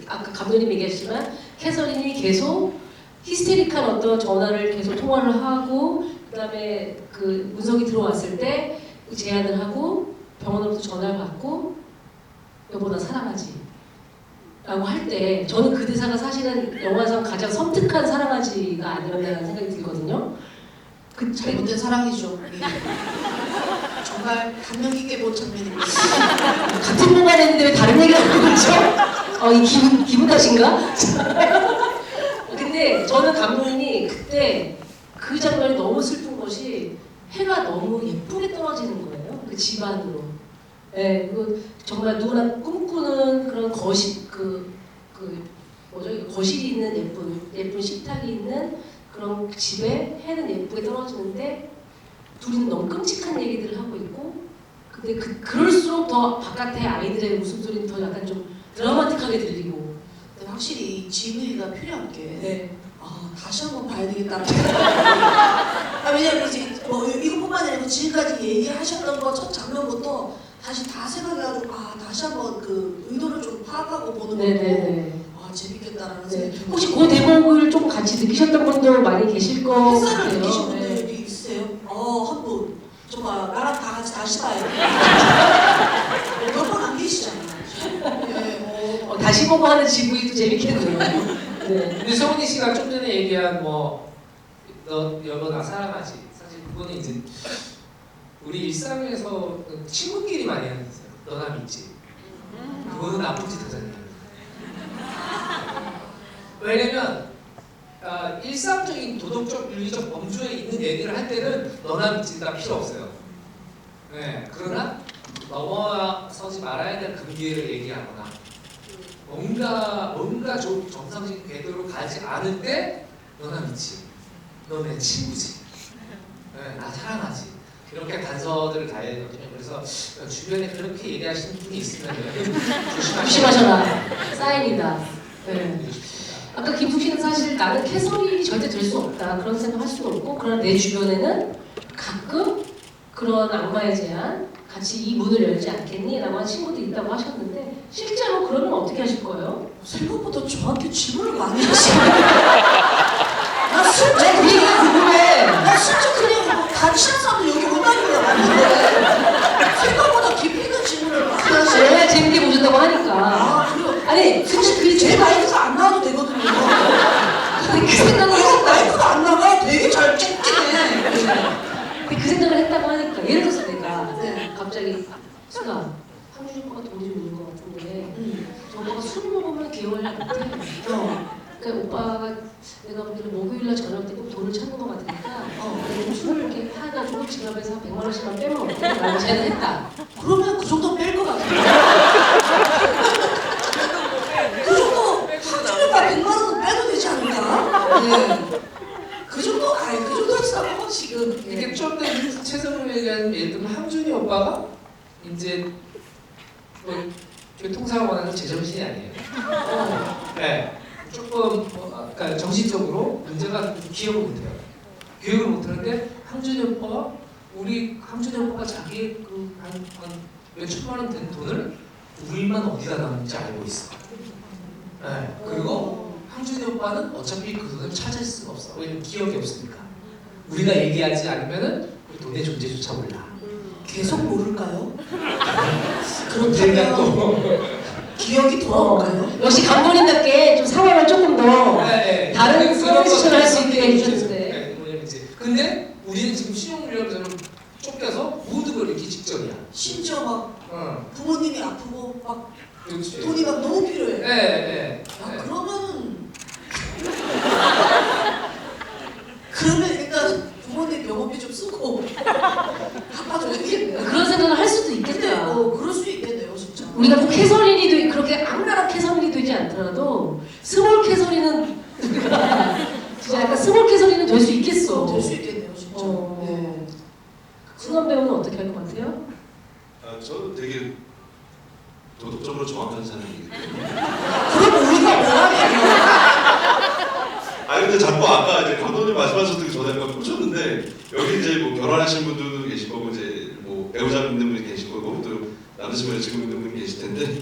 아까 감독님 얘기하셨지만 캐서린이 계속 히스테릭한 어떤 전화를 계속 통화를 하고 그다음에 그 문석이 들어왔을 때 제안을 하고 병원으로부터 전화를 받고 여보 나 사랑하지 라고 할 때 저는 그 대사가 사실은 영화상 가장 섬뜩한 사랑하지가 아니었다는 생각이 들거든요. 잘못된 사랑이죠. 예. 정말 감명 깊게 본 장면입니다. 같은 공간에 있는데 왜 다른 얘기를 하는 거죠? 이 기분 탓인가? 근데 저는 감독님이 그때 그 장면이 너무 슬픈 것이 해가 너무 예쁘게 떨어지는 거예요. 그 집안으로. 네, 그리고 정말 누구나 꿈꾸는 그런 거실이 있는 예쁜 식탁이 있는 그런 집에 해는 예쁘게 떨어지는데 둘이는 너무 끔찍한 얘기들을 하고 있고 근데 그럴수록 더 바깥에 아이들의 웃음소리는 더 약간 좀 드라마틱하게 들리고 근데 확실히 지브리가 필요한 게 네. 다시 한번 봐야 되겠다는 왜냐면 이제 이것뿐만 아니라 지금까지 얘기하셨던 거 첫 장면부터 다시 다 생각해가지고 다시 한번 그 의도를 좀 파악하고 보는 것도 네네네. 재밌겠다라는 네. 생각이 들어요. 혹시 그 대목을 좀 같이 느끼셨던 분도 많이 계실 것 같아요. 햇살을 느끼신 네. 분들이 있으세요? 한 분. 정말 나랑 다 같이 다시 봐요. 몇 번 안 계시잖아요. 네, 다시 보고 하는 지구이도 재밌겠네요. 네. 근데 성훈이 씨가 좀 전에 얘기한 너 여보 나 사랑하지 사실 그거는 이제 우리 일상에서 친구끼리 많이 하는 거예요. 너나 믿지. 그거는 나쁜 짓 하잖아요. 왜냐면 일상적인 도덕적 윤리적 범주에 있는 얘기를 할 때는 너나 믿지가 필요 없어요. 네, 그러나 넘어서지 말아야 될 금기를 얘기하거나 뭔가 좀 정상적인 궤도로 가지 않을 때 너나 믿지. 너 내 친구지. 네, 나 사랑하지. 이렇게 단서들을 다 해야 되거든요. 그래서 주변에 그렇게 얘기하시는 분이 있으면 조심하셔라. 사인이다. 네. 아까 김숙 씨는 사실 나는 캐서린이 절대 될 수 없다 그런 생각 할 수도 없고 그러나 내 주변에는 가끔 그런 악마의 제안 같이 이 문을 열지 않겠니? 라고 한 친구도 있다고 하셨는데 실제로 그러면 어떻게 하실 거예요? 생각보다 저한테 질문을 많이 하시네요. 나 실제 그게 궁금해. 나 실제 그냥 다 친한 사람도 여기 온다는 거 맞는데 생각보다 깊이 있는 질문을 많이 하시네요. 제가 재밌게 보셨다고 하니까 그리고 아니 사실 그게 제 마이크가 안 나와도 되거든요. 근데 그 생각을 했다. 마이크가 안 나가요. 되게 잘 찍히네. 근데 그 생각을 했다고 하니까 예를 들어서 내가 네. 갑자기 수가 한준이 오빠가 돈이 좀 있는 것 같은데 저 오빠가 술 먹으면 기억을 못해. 그러니까 오빠가 내가 보기에는 목요일날 저녁 때 꼭 돈을 찾는 것 같으니까 내가 좀 술을 이렇게 지갑에서 100만 원씩만 빼면 어떡해? 라고 쟤는 했다. 그러면 그 정도 뺄 것 같아요. 그 정도 한준혁과 100만 원은 빼도 되지 않을까? 네. 그 정도 아니 그 정도잖아 지금. 이게 예. 좀 더 구체적으로 얘기하면 예를 들면 함준이 오빠가 이제 뭐 교통사고나서 제정신이 아니에요. 네. 조금 그러니까 정신적으로 문제가 기억을 못해요. 기억을 못하는데 함준이 오빠가 우리 함준이 오빠가 자기 그한 몇천만 원 된 돈을 우리만 어디다 놨는지 알고 있어. 네. 그리고 함준이 오빠는 어차피 그 돈을 찾을 수가 없어. 왜냐면 기억이 없으니까. 우리가 얘기하지 않으면은 그 돈의 존재조차 몰라. 계속 모를까요? 그렇다면 그렇다면 기억이 돌아올까요? 역시 감독님답게 좀 상황을 조금 더 네, 다른 그런 서비스를 할 수 것들이 있게 해주셨는데. 네, 뭐냐면 이제 근데 우리는 지금 신용불량자로 쫓겨서 모든 걸 잃기 직전이야. 심지어 막 어, 부모님이 아프고 막 그렇지. 돈이 막 너무 필요해. 네, 네. 아, 그러면 일단 부모님 병원비 좀 쓰고 갚아줘야겠네요. 그런 생각을 할 수도 근데 있겠다. 그럴 수 있겠네요 진짜. 우리가 꼭 캐서린이 그렇게 악랄한 캐서린이 되지 않더라도 스몰 캐서린은 우리가 진짜 약간 스몰 캐서린은 될 수 있겠어. 될 수 있겠네요 진짜. 네. 승환 배우는 어떻게 할 것 같아요? 저도 되게 도덕적으로 정확한 사람이기 때문에. 그럼 우리가 뭐 하냐고. 아니 근데 자꾸 아까 이제 감독님 말씀하셨던 게 저도 약간 꽂혔는데 여기 이제 뭐 결혼하신 분들도 계실 거고 이제 뭐 배우자 있는 분이 계실 거고 또 남자친구 지금 있는 분이 계실 텐데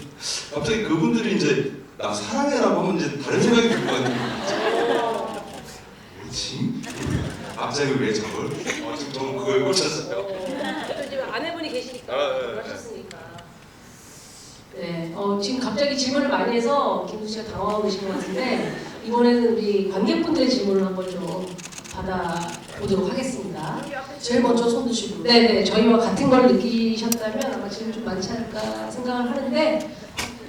갑자기 그분들이 이제 나 사랑해라고 하면 이제 다른 생각이 들 거 아니에요. 뭐지? 갑자기 왜 저걸? 지금 저는 그거에 꽂혔어요. 또 이제 아내분이 계시니까 네. 하셨으니까. 네, 지금 갑자기 질문을 많이 해서 김수 씨가 당황하고 계신 것 같은데 이번에는 우리 관객분들의 질문을 한번 좀 받아보도록 하겠습니다. 제일 먼저 손 드시고. 네네, 저희와 같은 걸 느끼셨다면 아마 질문 좀 많지 않을까 생각을 하는데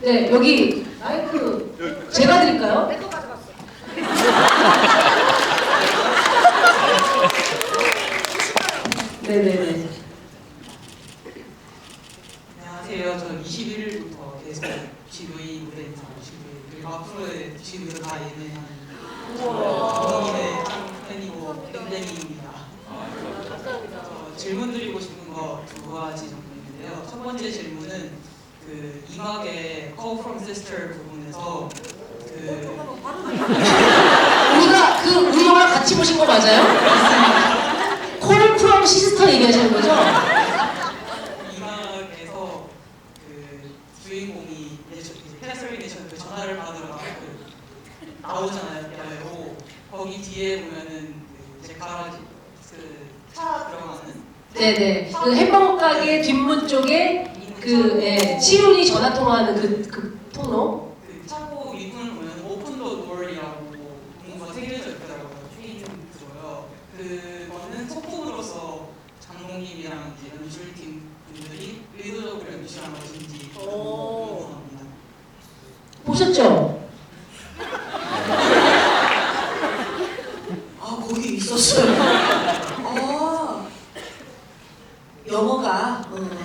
네, 여기 마이크 제가 드릴까요? 내거 가져갔어. 네네네. 안녕하세요. 저 21일부터 계속 GV 무대에서 그리고 앞으로의 GV에서 다 예매하는 부모님의 팬이고 팬입니다. 질문 드리고 싶은 거 두 가지 정도 있는데요. 첫 번째 질문은 그 이막의 Call from Sister 부분에서 우리가 우리 영화 같이 보신 거 맞아요? 콜 프롬 시스터 얘기하시는 거죠? 이막에서 그 주인공이 캐서린이 그 전화를 받으러 나오잖아요. 그리고 거기 뒤에 보면은 그 제카라지 차 들어가는 네네. 그 햄버거 가게 뒷문 쪽에 치윤이 전화 통화하는 그 통로. 그 차고 윗문을 보면 오픈 더 도어이라고 뭔가 새겨져 있더라고요. 페인 그거요. 그거는 소품으로서 장동님이랑 이제 연출팀 분들이 의도적으로 연출한 것인지 궁금합니다. 보셨죠? 아 거기 있었어요. 영어가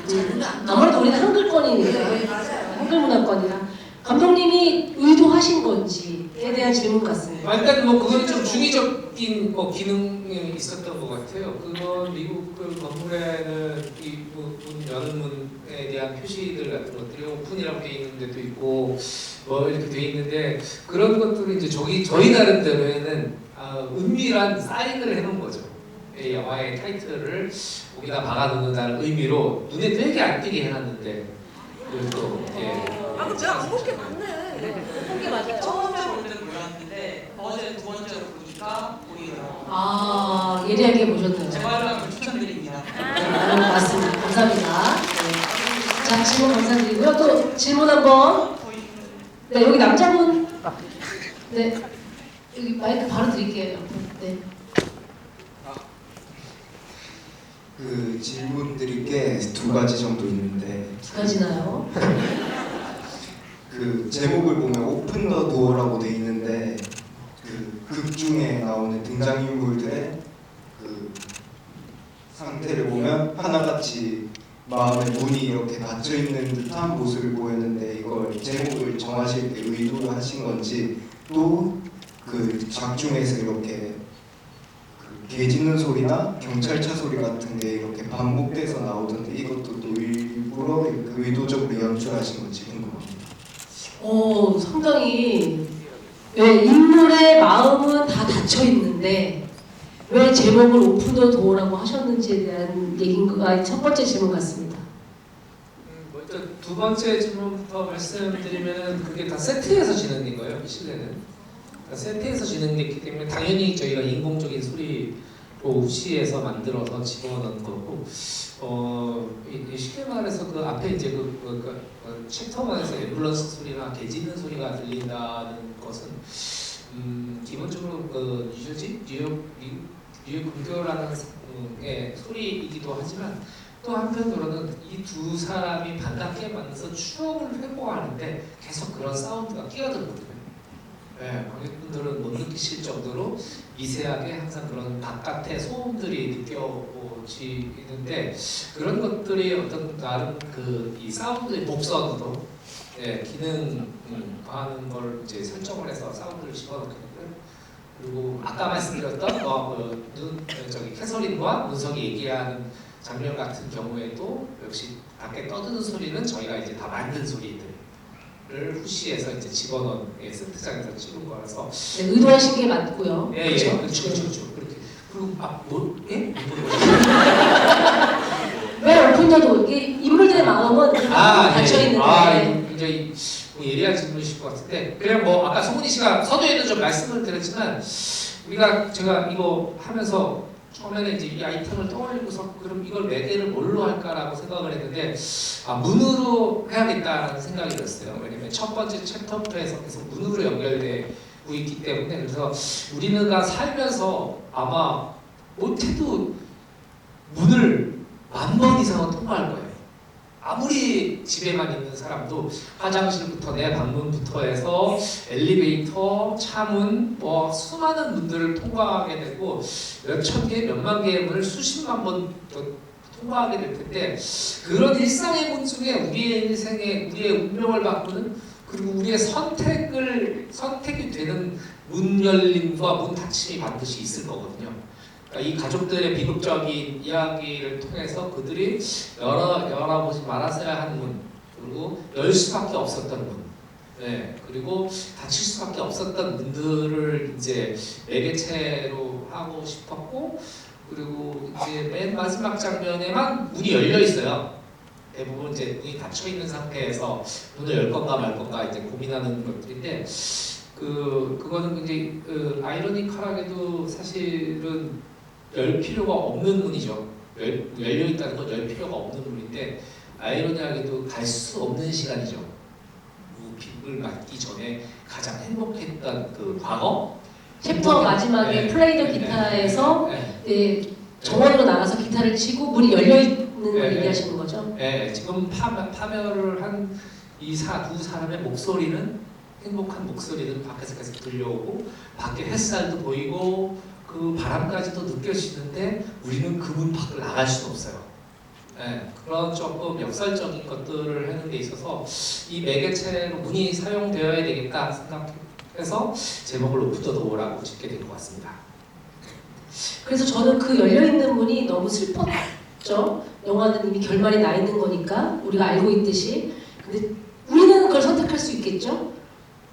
잘은 안 아무래도 우리는 한글권이니까. 네, 맞아요. 한글 문화권이라. 감독님이 의도하신 건지에 대한 질문 같습니다. 일단 뭐 그건 좀 중의적인 뭐 기능이 있었던 것 같아요. 그건 미국 그 건물에는 이문 여는 문에 대한 표시들 같은 것들이 오픈이라고 돼 있는 데도 있고 뭐 이렇게 돼 있는데 그런 것들은 이제 저희 나름대로에는 은밀한 사인을 해놓은 거죠. 이 영화의 타이틀을 거기다 박아놓는다는 의미로 눈에 되게 안 띄게 해놨는데 그래도 제가 안 본 게 맞네. 본 게 맞아요. 처음에 볼 때는 몰랐는데 어제 두 번째로 보니까 보이더라고요. 예리하게 보셨네요. 제 말을 하면 추천드립니다. 맞습니다. 감사합니다. 네. 자, 질문 감사드리고요. 또 질문 한번. 네, 여기 남자분. 네, 여기 마이크 바로 드릴게요. 네. 그 질문 드릴 게 두 가지 정도 있는데 두 가지나요? 그 제목을 보면 오픈 더 도어라고 돼 있는데 그 극 중에 나오는 등장인물들의 그 상태를 보면 하나같이 마음의 문이 이렇게 닫혀 있는 듯한 모습을 보였는데 이걸 제목을 정하실 때 의도를 하신 건지 또 그 작중에서 이렇게 그 개 짖는 소리나 경찰차 소리 같은 게 이렇게 반복돼서 나오던데 이것도 또 일부러 이렇게 의도적으로 연출하신 건지 궁금합니다. 상당히 인물의 마음은 다 닫혀 있는데 왜 제목을 오픈 더 도어라고 하셨는지에 대한 얘기가 첫 번째 질문 같습니다. 먼저 두 번째 질문부터 말씀드리면 그게 다 세트에서 진행된 거예요. 이 실내는. 그러니까 세트에서 진행됐기 때문에 당연히 저희가 인공적인 소리로 우시에서 만들어서 집어넣은 거고 쉽게 말해서 그 앞에 이제 그 챕터만에서 앰뷸런스 소리나 개 짖는 소리가 들린다는 것은 기본적으로 그 뉴욕 근교라는 소리이기도 하지만 또 한편으로는 이 두 사람이 반갑게 만나서 추억을 회고하는데 계속 그런 사운드가 끼어들거든요. 네, 관객분들은 못 느끼실 정도로 미세하게 항상 그런 바깥의 소음들이 느껴지는데 그런 것들이 어떤 나름 그 이 사운드의 목선으로 기능하는 걸 이제 설정을 해서 사운드를 집어넣게 되고요. 그리고 아까 말씀드렸던 캐서린과 문석이 얘기하는 장면 같은 경우에도 역시 밖에 떠드는 소리는 저희가 이제 다 만든 소리들. 를 후시에서 이제 집어넣은 세트장에서 찍은 거라서 의도하신 게 맞고요. 그렇죠. 그렇게 그리고 왜 오픈 더 도어? 이게 인물들의 마음은 닫혀 있는데 굉장히 예리한 질문이실 것 같은데 그냥 뭐 아까 송은이 씨가 서두에도 좀 말씀을 드렸지만 제가 이거 하면서 처음에는 이제 이 아이템을 떠올리고서 그럼 이걸 매개를 뭘로 할까라고 생각을 했는데 문으로 해야겠다라는 생각이 들었어요. 왜냐면 첫 번째 챕터에서 계속 문으로 연결되고 있기 때문에 그래서 우리가 살면서 아마 못해도 문을 10,000번 이상은 통과할 거예요. 아무리 집에만 있는 사람도 화장실부터 내 방문부터 해서 엘리베이터, 차문, 뭐 수많은 문들을 통과하게 되고 몇천 개, 몇만 개의 문을 수십만 번 통과하게 될 텐데 그런 일상의 문 중에 우리의 인생에 우리의 운명을 바꾸는 그리고 우리의 선택이 되는 문 열림과 문 닫힘이 반드시 있을 거거든요. 이 가족들의 비극적인 이야기를 통해서 그들이 열어보지 말았어야 하는 문 그리고 열 수밖에 없었던 문 그리고 닫힐 수밖에 없었던 문들을 이제 매개체로 하고 싶었고 그리고 이제 맨 마지막 장면에만 문이 열려 있어요. 대부분 이제 문이 닫혀 있는 상태에서 문을 열 건가 말 건가 이제 고민하는 것들인데 그거는 굉장히 아이러니컬하게도 사실은 열 필요가 없는 문이죠. 열려 있다는 건 열 필요가 없는 문인데 아이러니하게도 갈 수 없는 시간이죠. 빅을 맞기 전에 가장 행복했던 그 과거. 챕터 마지막에 플레이 더 기타에서 정원으로 나가서 기타를 치고 문이 열려 있는 걸 얘기하시는 거죠? 네, 지금 파멸을 한 두 사람의 목소리는 행복한 목소리는 밖에서 계속 들려오고 밖에 햇살도 보이고 그 바람까지도 느껴지는데 우리는 그 문 밖을 나갈 수는 없어요. 그런 조금 역설적인 것들을 하는 데 있어서 이 매개체로 문이 사용되어야 되겠다 생각해서 제목을 오픈 더 도어라고 짓게 된 것 같습니다. 그래서 저는 그 열려있는 문이 너무 슬펐죠. 영화는 이미 결말이 나 있는 거니까 우리가 알고 있듯이. 근데 우리는 그걸 선택할 수 있겠죠.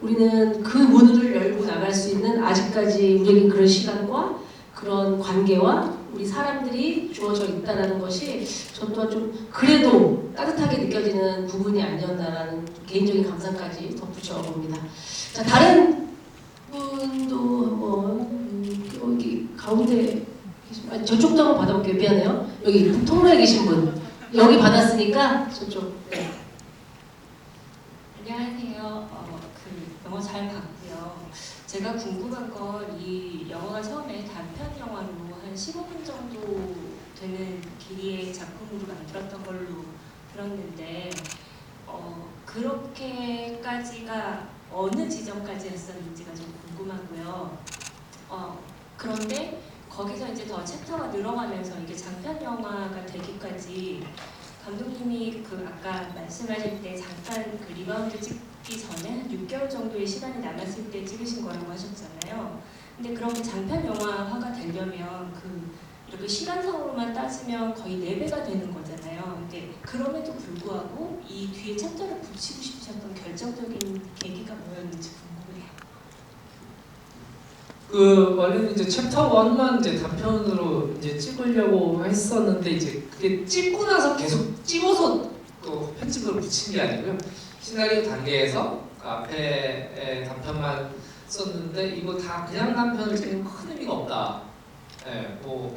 우리는 그 문을 열고 나갈 수 있는 아직까지 우리에게 그런 시간과 그런 관계와 우리 사람들이 주어져 있다는 것이 전 또한 좀 그래도 따뜻하게 느껴지는 부분이 아니었나라는 개인적인 감상까지 덧붙여 봅니다. 자, 다른 분도 한번 여기 가운데 계신, 저쪽도 한번 받아볼게요. 미안해요. 여기 통로에 계신 분 여기 받았으니까 저쪽. 네. 안녕하세요. 그 영화 잘 봤고요. 제가 궁금한 건 이 영화가 처음에 단편 영화로 한 15분 정도 되는 길이의 작품으로 만들었던 걸로 들었는데 그렇게까지가 어느 지점까지 했었는지가 좀 궁금하고요. 그런데 거기서 이제 더 챕터가 늘어가면서 이게 장편 영화가 되기까지 감독님이 그 아까 말씀하실 때 잠깐 그 리바운드 찍기 전에 한 6개월 정도의 시간이 남았을 때 찍으신 거라고 하셨잖아요. 근데 그렇게 장편 영화화가 되려면 이렇게 시간상으로만 따지면 거의 4배가 되는 거잖아요. 근데 그럼에도 불구하고 이 뒤에 챕터를 붙이고 싶으셨던 결정적인 계기가 뭐였는지 궁금해요. 원래는 이제 챕터 1만 이제 단편으로 이제 찍으려고 했었는데 이제 그게 찍고 나서 계속 찍어서 또 편집을 붙인 게 아니고요. 시나리오 단계에서 그 앞에 단편만 썼는데 이거 다 그냥 단편을 찍으면 큰 의미가 없다. 예, 뭐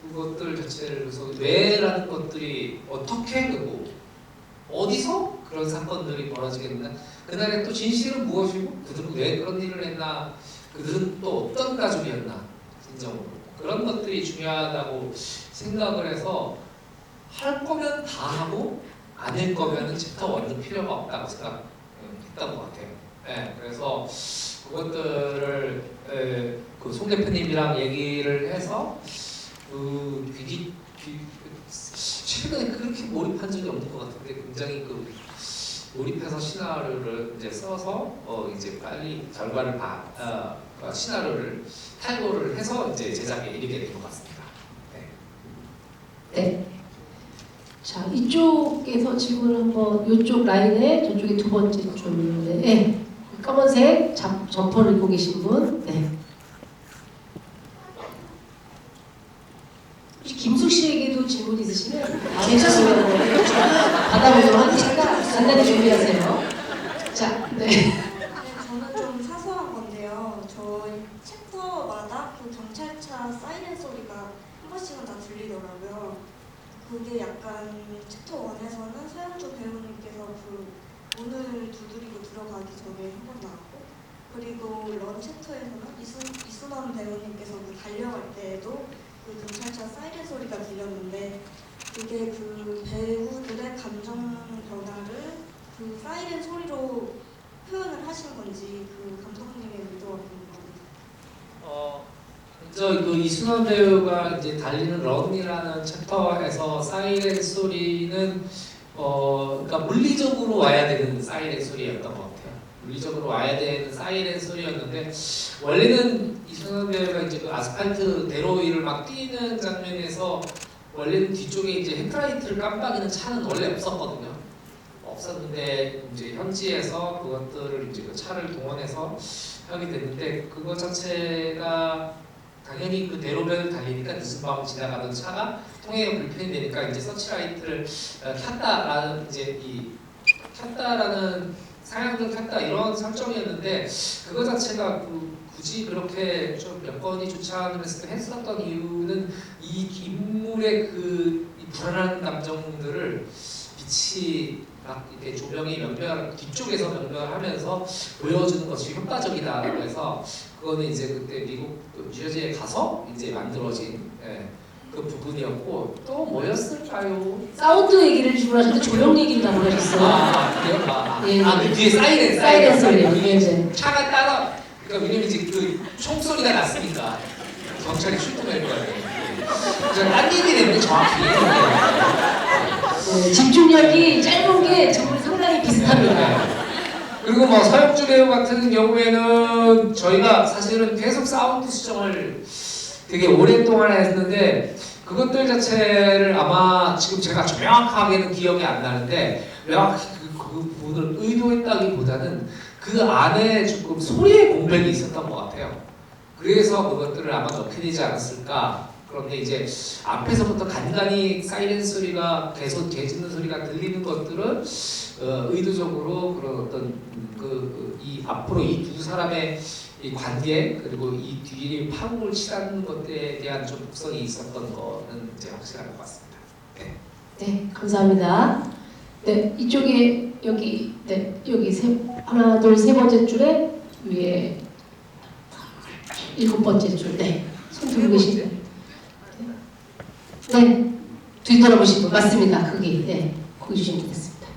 그것들 자체를 그래서 뇌라는 것들이 어떻게 되고 어디서 그런 사건들이 벌어지겠나? 그날의 또 진실은 무엇이고 그들은 왜 그런 일을 했나? 그들은 또 어떤 가족이었나? 진정으로 그런 것들이 중요하다고 생각을 해서 할 거면 다 하고 안 할 거면은 챕터 1은 필요가 없다고 생각했던 것 같아요. 예, 그래서 그것들을 송 대표님이랑 얘기를 해서 최근에 그렇게 몰입한 적이 없는 것 같은데 굉장히 몰입해서 시나리오를 이제 써서 이제 빨리 결과를 시나리오를 탈고를 해서 이제 제작에 이르게 된 것 같습니다. 네. 자, 이쪽에서 질문을 한번 이쪽 라인에 저쪽에 두 번째 줄인데, 네. 검은색 점퍼를 입고 계신 분, 네. 혹시 김숙 씨에게도 질문 있으시면 괜찮습니다. 받아보도록 하겠습니다. 간단히 준비하세요. 자, 네. 네, 저는 좀 사소한 건데요. 저희 챕터마다 그 경찰차 사이렌 소리가 한 번씩은 다 들리더라고요. 그게 약간 챕터 1에서는 서영주 배우님께서 문을 두드리고 들어가기 전에 한 번 나왔고, 그리고 런 챕터에서는 이순원 배우님께서 달려갈 때에도 그 경찰차 사이렌 소리가 들렸는데, 그게 그 배우들의 감정 변화를 그 사이렌 소리로 표현을 하신 건지 감독님의 의도가 궁금합니다. 먼저 이순원 배우가 이제 달리는 런이라는 챕터에서 사이렌 소리는 그러니까 물리적으로 와야 되는 사이렌 소리였던 것 같아요. 물리적으로 와야 되는 사이렌 소리였는데 원래는 이순원 배우가 이제 그 아스팔트 대로 위를 막 뛰는 장면에서 원래는 뒤쪽에 이제 헤드라이트를 깜빡이는 차는 원래 없었거든요. 없었는데 이제 현지에서 그것들을 이제 그 차를 동원해서 하게 됐는데 그거 자체가 당연히 그 대로변을 달리니까 늦은 밤을 지나가던 차가 통행에 불편이 되니까 이제 서치라이트를 켰다라는 이제 켰다라는 상향등 켰다 이런 설정이었는데 그거 자체가 굳이 그렇게 좀 여건이 좋지 않으면서 했었던 이유는 이 인물의 이 불안한 감정들을 빛이 막 이렇게 조명이 뒤쪽에서 명멸하면서 보여주는 것이 효과적이다라고 해서 그거는 이제 그때 미국 뉴저지에 가서 이제 만들어진 그 부분이었고 또 뭐였을까요? 사운드 얘기를 주문하셨는데 조명 얘기를 다 보내셨어요. 그래요? 예. 그 뒤에 사이렌 소리요. 네. 차가 따라 그러니까 왜냐면 이제 그 총소리가 났으니까 경찰이 출동할 거 아니에요. 딴 얘기 때문에 정확히 네, 집중력이 짧은 게 정말 상당히 비슷합니다. 그리고 뭐 서영주 배우 같은 경우에는 저희가 사실은 계속 사운드 수정을 되게 오랫동안 했는데 그것들 자체를 아마 지금 제가 정확하게는 기억이 안 나는데 명확히 그 부분을 의도했다기보다는 그 안에 조금 소리의 공백이 있었던 것 같아요. 그래서 그것들을 아마 넣게 되지 않았을까. 그런데 이제 앞에서부터 간간히 사이렌 소리가 계속 개짖는 소리가 들리는 것들은 의도적으로 그런 어떤 이 앞으로 이 두 사람의 이 관계 그리고 이 뒤에 파국을 치닫는 것에 대한 좀 독성이 있었던 거는 이제 확실한 것 같습니다. 네. 네, 감사합니다. 네, 이쪽에 여기 하나, 둘, 세 번째 줄에 위에 7번째 줄. 네, 손 들고 계시죠? 네, 뒤돌아보신 분 맞습니다. 거기, 네, 거기 주시면 되겠습니다.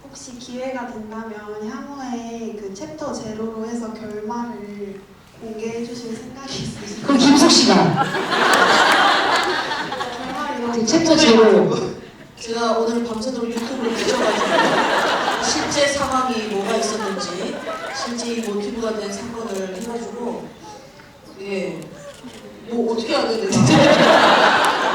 혹시 기회가 된다면 향후에 그 챕터 제로로 해서 결말을 공개해 주실 생각이 있으신가요? 그럼 김숙 씨가 지금 챕터 제로 제가 오늘 밤새도록 유튜브를 보셔가지고 실제 상황이 뭐가 있었는지 실제 이 모티브가 된 사건을 해가지고 뭐 어떻게 해야 되나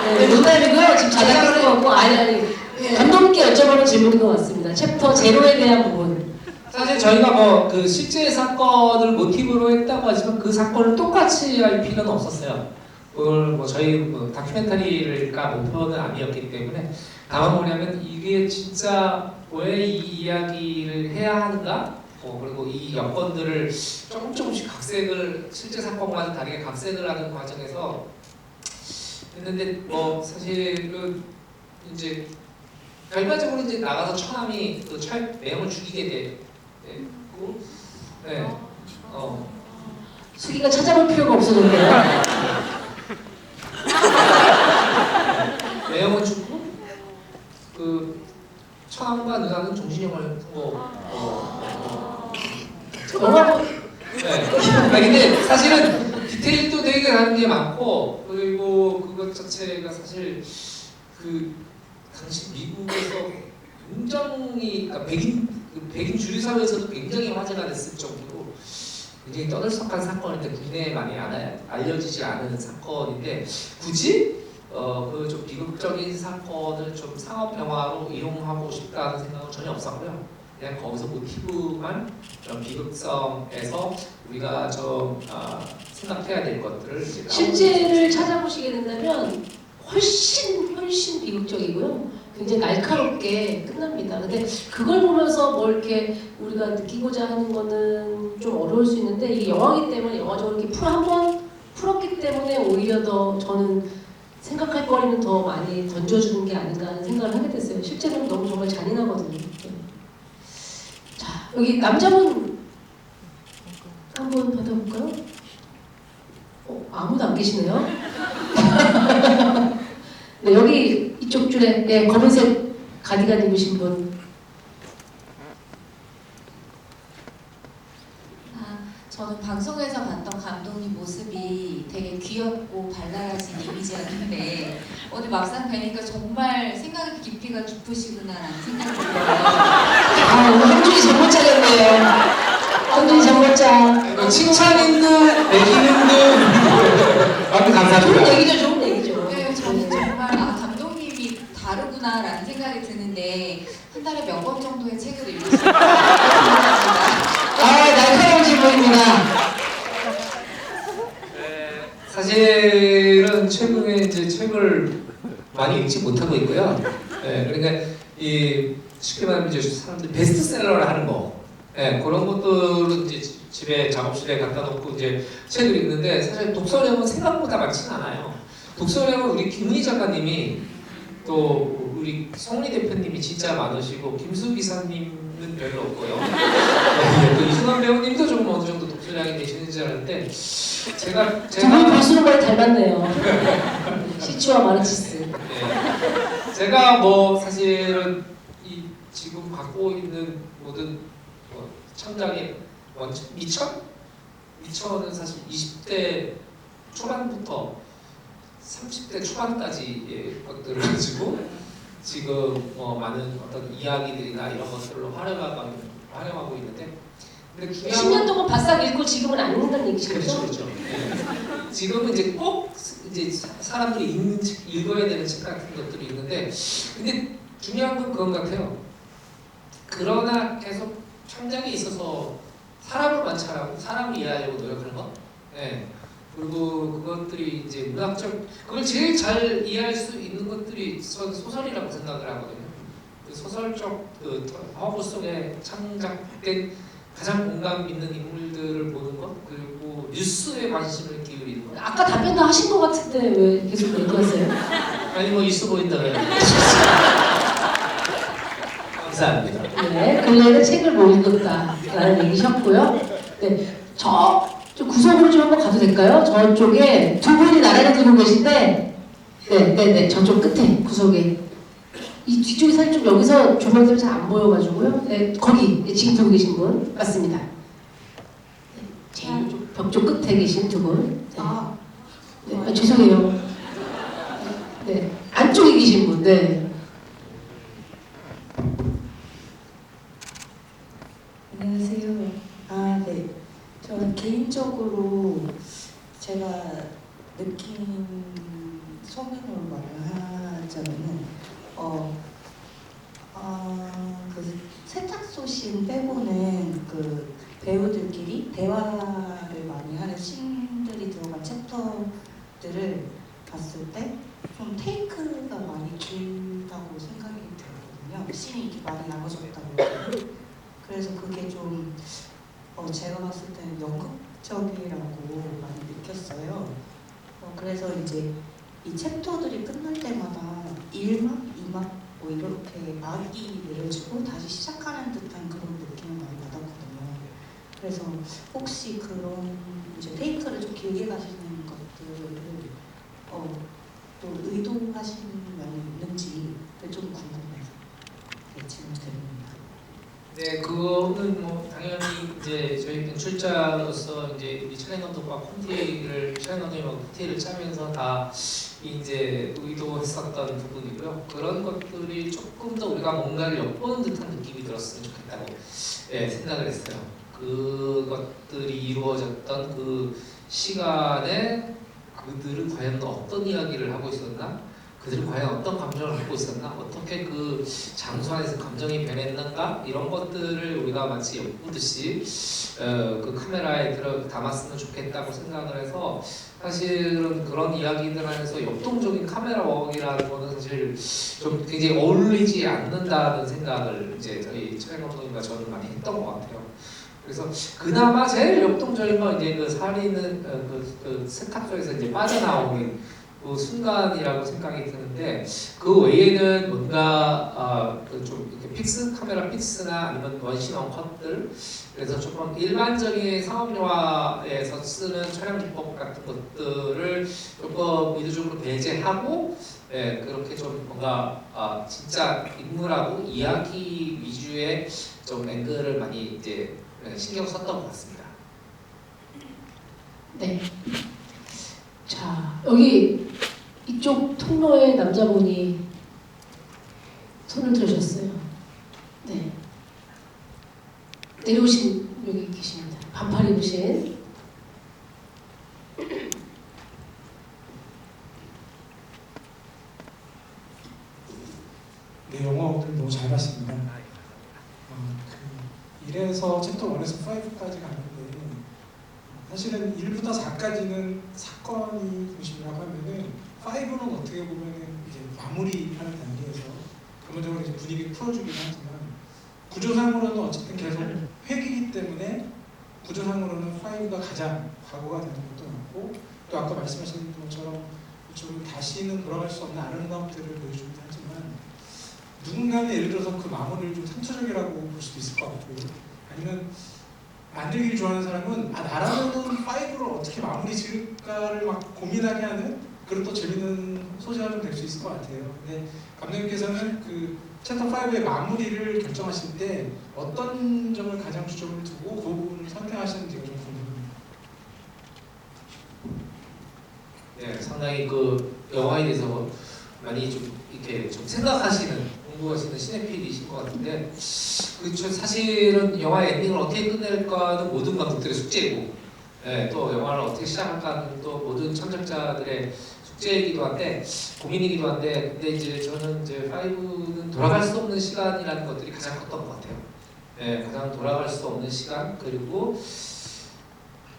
네, 농담이고요. 지금 자작하는 것 같고 아니 예. 감독님께 여쭤보는 질문인 것 같습니다. 챕터 제로에 대한 부분. 사실 저희가 뭐 그 실제 사건을 모티브로 했다고 하지만 그 사건을 똑같이 할 필요는 없었어요. 그걸 뭐 저희 뭐 다큐멘터리가 목표는 아니었기 때문에 다만 뭐냐면 이게 진짜 왜 이 이야기를 해야 하는가? 그리고 이 여건들을 조금씩 각색을 실제 사건과는 다르게 각색을 하는 과정에서 했는데 뭐 사실은 이제 결과적으로 이제 나가서 처남이 그 매형을 죽이게 되고 수기가 찾아볼 필요가 없어졌네요. 매형은 죽고 그 처남과 누나는 종신형을 영화로 근데 사실은 디테일도 되게 다른 게 많고 그리고 그것 자체가 사실 그 당시 미국에서 굉장히 그러니까 백인 주류 사회에서도 굉장히 화제가 됐을 정도로 굉장히 떠들썩한 사건인데 국내에 많이 알려지지 않은 사건인데 굳이 그 좀 비극적인 사건을 좀 상업 영화로 이용하고 싶다는 생각은 전혀 없었고요. 그냥 거기서 모티브만 좀 비극성에서 우리가 좀 생각해야 될 것들을 이제 실제를 찾아보시게 된다면 훨씬 비극적이고요. 굉장히 날카롭게 끝납니다. 근데 그걸 보면서 뭘 이렇게 우리가 느끼고자 하는 거는 좀 어려울 수 있는데 이게 영화이기 때문에 영화적으로 이렇게 한번 풀었기 때문에 오히려 더 저는 생각할 거리는 더 많이 던져주는 게 아닌가 하는 생각을 하게 됐어요. 실제로는 너무 정말 잔인하거든요. 자, 여기 남자분 한번 받아볼까요? 아무도 안 계시네요. 네, 여기 이쪽 줄에 네, 검은색 가디건 입으신 분. 저는 방송에서 봤던 감독님 모습이 되게 귀엽고 발랄하신 이미지였는데 오늘 막상 뵈니까 정말 생각의 깊이가 깊으시구나라는 생각이 들어요. 오늘 한줄이 잘못 짜렸네요. 한줄이 잘못 짜. 칭찬인 듯 내기는 듯 좋은 감사합니다. 얘기죠, 좋은 얘기죠. 네, 저는 정말 감독님이 다르구나라는 생각이 드는데 한 달에 몇 권 정도의 책을 읽으시나요? 날카로운 질문입니다. 사실은 최근에 이제 책을 많이 읽지 못하고 있고요. 그러니까 이 쉽게 말하면 이제 사람들이 베스트셀러를 하는 거, 그런 것들은 이제 집에 작업실에 갖다 놓고 이제 책을 읽는데 사실 독서량은 생각보다 많지는 않아요. 독서량은 우리 김은희 작가님이 또 우리 성리 대표님이 진짜 많으시고 김수 기사님은 별로 없고요. 또 이승환 배우님도 조금 어느 정도 독서량이 되시는 줄 알았는데 제가 두분 볼수록 많이 닮았네요. 시추와 마르치스. 제가 뭐 사실은 이 지금 갖고 있는 모든 창작의 미천은 사실 20대 초반부터 30대 초반까지의 것들을 가지고 지금 많은 어떤 이야기들이나 이런 것들로 활용하고 있는데 근데 10년 동안 바싹 읽고 지금은 안 읽는다는 얘기죠. 그렇죠. 지금은 이제 꼭 이제 사람들이 읽어야 되는 책 같은 것들이 있는데 근데 중요한 건 그건 같아요. 그러나 계속 창작에 있어서 사람을 관찰하고 사람을 이해하려고 노력하는 것. 그리고 그것들이 이제 문학적 그걸 제일 잘 이해할 수 있는 것들이 소설이라고 생각을 하거든요. 그 소설적 그 허구 속에 창작된 가장 공감 있는 인물들을 보는 것 그리고 뉴스에 관심을 기울이는 것. 아까 답변 다 하신 것 같은데 왜 계속 얘기하세요? 아니 뭐 있어 보인다고요. 감사합니다. 네, 근래에는 책을 못 읽었다라는 얘기셨고요. 네, 저 구석으로 좀 한번 가도 될까요? 저쪽에 두 분이 나란히 들고 계신데, 네, 저쪽 끝에 구석에 이 뒤쪽에 사실 좀 여기서 조명 때문에 잘 안 보여가지고요. 네, 거기 지금 들고 계신 분 맞습니다. 네, 제일 좀 벽쪽 끝에 계신 두 분. 네. 아, 네. 아, 죄송해요. 네. 안쪽에 계신 분. 네. 안녕하세요. 아, 네. 저는 개인적으로 제가 느낀 소민으로 말을 하자면은 그 세탁소 씬 빼고는 그 배우들끼리 대화를 많이 하는 씬들이 들어간 챕터들을 봤을 때 좀 테이크가 많이 길다고 생각이 들거든요. 씬이 이렇게 많이 나눠졌다고 해요. 그래서 그게 좀 제가 봤을 때는 연극적이라고 많이 느꼈어요. 그래서 이제 이 챕터들이 끝날 때마다 1막, 2막 뭐 이렇게 막이 내려지고 다시 시작하는 듯한 그런 느낌을 많이 받았거든요. 그래서 혹시 그런 이제 테이크를 좀 길게 가시는 것들을 또 의도하시는 면이 있는지 좀 궁금해서 질문 드립니다. 네, 그거는 뭐 당연히 이제 저희 연출자로서 이제 우리 촬영 감독과 촬영 감독님하고 콘티를 짜면서 다 이제 의도했었던 부분이고요. 그런 것들이 조금 더 우리가 뭔가를 엿보는 듯한 느낌이 들었으면 좋겠다고 생각을 했어요. 그것들이 이루어졌던 그 시간에 그들은 과연 어떤 이야기를 하고 있었나? 그들은 과연 어떤 감정을 갖고 있었나? 어떻게 그 장소 안에서 감정이 변했는가? 이런 것들을 우리가 마치 엿보듯이 그 카메라에 담았으면 좋겠다고 생각을 해서 사실은 그런 이야기들 안에서 역동적인 카메라 웍이라는 거는 사실 좀 굉장히 어울리지 않는다는 생각을 이제 저희 촬영 감독님과 저는 많이 했던 것 같아요. 그래서 그나마 제일 역동적인 건 이제 그 살인은 그 세탁소에서 이제 빠져나오는 그 순간이라고 생각이 드는데 그 외에는 뭔가 좀 이렇게 카메라 픽스나 아니면 원시원 컷들 그래서 조금 일반적인 상업 영화에서 쓰는 촬영 기법 같은 것들을 조금 의도적으로 배제하고 그렇게 좀 뭔가 진짜 인물하고 이야기 위주의 좀 앵글을 많이 이제 신경 썼던 것 같습니다. 네. 자, 여기 이쪽 통로에 남자분이 손을 들으셨어요. 네. 내려오신 여기 계십니다. 반팔 입으신. 네, 영화 오늘 너무 잘 봤습니다. 그 1에서 챕터 1에서 5까지 가는데 사실은 1부터 4까지는 사건이 중심이라고 하면은 5는 어떻게 보면은 이제 마무리하는 단계에서 근본적으로 이제 분위기 풀어주긴 하지만 구조상으로는 어쨌든 계속 회기이기 때문에 구조상으로는 5가 가장 과거가 되는 것도 많고 또 아까 말씀하신 것처럼 좀 다시는 돌아갈 수 없는 아름다움들을 보여주기도 하지만 누군가는 예를 들어서 그 마무리를 좀 상처적이라고 볼 수도 있을 것 같고 아니면 만들기를 좋아하는 사람은 나라면은 5를 어떻게 마무리 지을까를 막 고민하게 하는 그런 또 재밌는 소재가 좀 될 수 있을 것 같아요. 근데 감독님께서는 그 챕터 5의 마무리를 결정하실 때 어떤 점을 가장 주점을 두고 그 부분을 선택하시는지가 좀 궁금합니다. 네, 상당히 그 영화에 대해서 많이 좀 이렇게 좀 생각하시는 공부하시는 시네필이신 것 같은데 사실은 영화의 엔딩을 어떻게 끝낼까는 모든 감독들의 숙제이고 또 영화를 어떻게 시작할까는 또 모든 창작자들의 숙제이기도 한데 고민이기도 한데 근데 이제 저는 이제 5는 돌아갈 수 없는 시간이라는 것들이 가장 컸던 것 같아요. 가장 돌아갈 수 없는 시간 그리고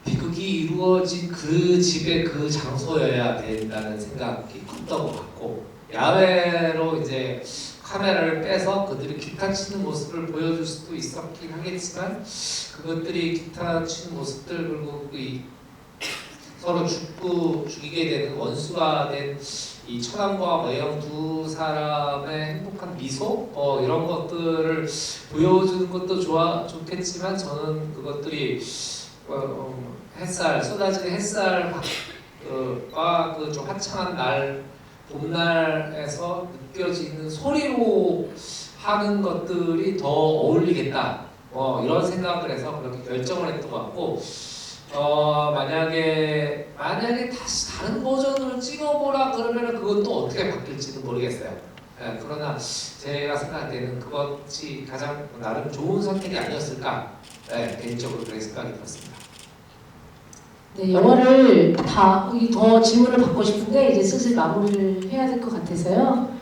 비극이 이루어진 그 집의 그 장소여야 된다는 생각이 컸던 것 같고 야외로 이제 카메라를 빼서 그들이 기타 치는 모습을 보여줄 수도 있었긴 하겠지만 그것들이 기타 치는 모습들 그리고 서로 죽이게 되는 원수가 된 이 천왕과 매형 두 사람의 행복한 미소 이런 것들을 보여주는 것도 좋겠지만 저는 그것들이 쏟아지는 햇살과 그 좀 화창한 날 봄날에서 느껴지는 소리로 하는 것들이 더 어울리겠다 이런 생각을 해서 그렇게 결정을 했던 것 같고 만약에 다시 다른 버전으로 찍어보라 그러면 그건 또 어떻게 바뀔지는 모르겠어요. 예, 그러나 제가 생각할 때는 그것이 가장 나름 좋은 선택이 아니었을까, 예, 개인적으로 그렇게 생각이 들었습니다. 네, 영화를 더 질문을 받고 싶은데 이제 슬슬 마무리를 해야 될 것 같아서요.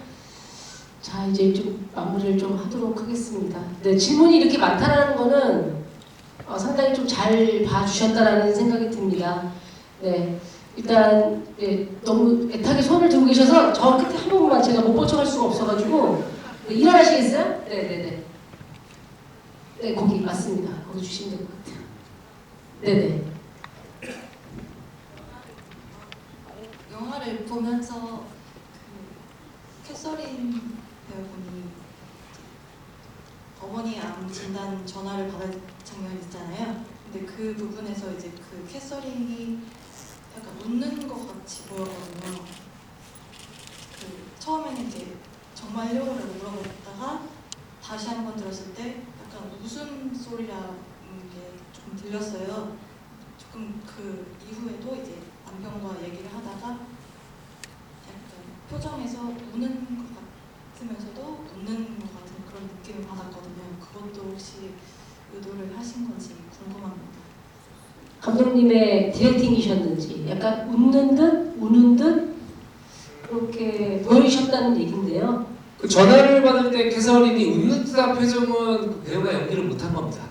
자, 이제 좀 마무리를 좀 하도록 하겠습니다. 네, 질문이 이렇게 많다라는 거는 상당히 좀 잘 봐주셨다라는 생각이 듭니다. 네, 일단 너무 애타게 손을 들고 계셔서 저 끝에 한 번만 제가 못 뻗쳐갈 수가 없어가지고 일어나시겠어요? 네네네. 네, 거기 맞습니다. 거기 주시면 될 것 같아요. 네네. 영화를 보면서 캐서린 배우분이 어머니의 암 진단 전화를 받은 장면이 있잖아요. 근데 그 부분에서 이제 그 캐서린이 약간 웃는 것 같이 보였거든요. 처음에는 이제 정말요? 라고 물어봤다가 다시 한번 들었을 때 약간 웃음 소리라는 게 조금 들렸어요. 조금 그 이후에도 이제 남편과 얘기를 하다가 약간 표정에서 우는 것 같으면서도 웃는 것 같은 그런 느낌을 받았거든요. 그것도 혹시 의도를 하신 건지 궁금합니다. 감독님의 디렉팅이셨는지 약간 웃는 듯 우는 듯 그렇게 보이셨다는 얘긴데요. 그 전화를 받을 때 캐서린이 웃는 듯한 표정은 배우가 연기를 못한 겁니다.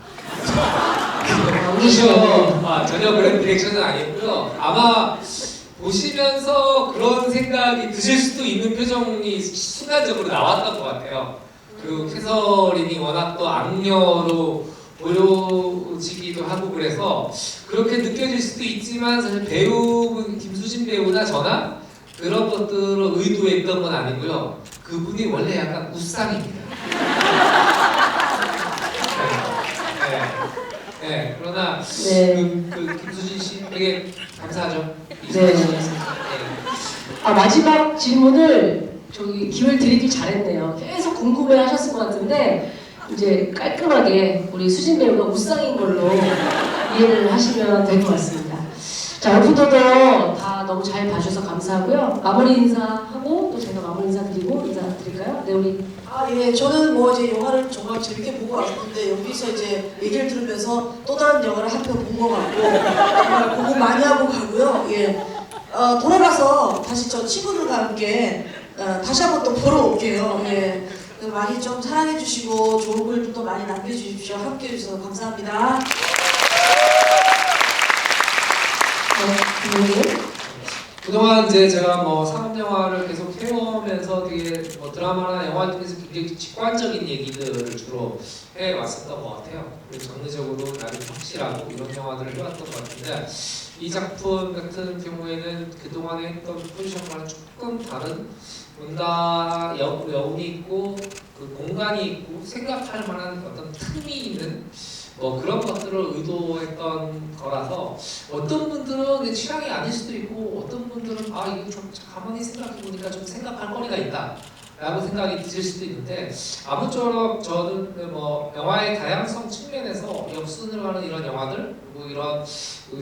전혀 그런 디렉션은 아니고요. 아마 보시면서 그런 생각이 드실 수도 있는 표정이 순간적으로 나왔던 것 같아요. 그 캐서린이 워낙 또 악녀로 보여지기도 하고 그래서 그렇게 느껴질 수도 있지만 사실 배우분 김수진 배우나 저나 그런 것들을 의도했던 건 아니고요. 그분이 원래 약간 웃상입니다. 네, 그러나 그 김수진 씨 되게 감사하죠. 네. 마지막 질문을 기회를 드리길 잘했네요. 계속 궁금해하셨을 것 같은데 이제 깔끔하게 우리 수진 배우가 웃상인 걸로 이해를 하시면 될 것 같습니다. 자, 오픈도어 다 너무 잘 봐주셔서 감사하고요. 마무리 인사하고 또 제가 마무리 인사드리고 인사드릴까요? 네, 우리. 예, 저는 뭐 이제 영화를 정말 재밌게 보고 왔는데 여기서 이제 얘기를 들으면서 또 다른 영화를 한 편 본 것 같고 정말 공부 많이 하고 가고요. 예, 돌아가서 다시 저 친구들과 함께 다시 한번 또 보러 올게요. 예, 많이 좀 사랑해주시고 좋은 글도 많이 남겨주십시오. 함께해 주셔서 감사합니다. 그동안 이제 제가 뭐 상업 영화를 계속 해오면서 되게 뭐 드라마나 영화 중에서 굉장히 직관적인 얘기들을 주로 해왔었던 것 같아요. 그리고 장르적으로 나름 확실하고 이런 영화들을 해왔던 것 같은데 이 작품 같은 경우에는 그동안에 했던 포지션과는 조금 다른 뭔가 여운이 있고 그 공간이 있고 생각할 만한 어떤 틈이 있는 뭐 그런 것들을 의도했던 거라서 어떤 분들은 내 취향이 아닐 수도 있고 어떤 분들은 이거 좀 가만히 생각해 보니까 좀 생각할 거리가 있다 라고 생각이 드실 수도 있는데 아무쪼록 저는 뭐 영화의 다양성 측면에서 역순으로 하는 이런 영화들 그리고 이런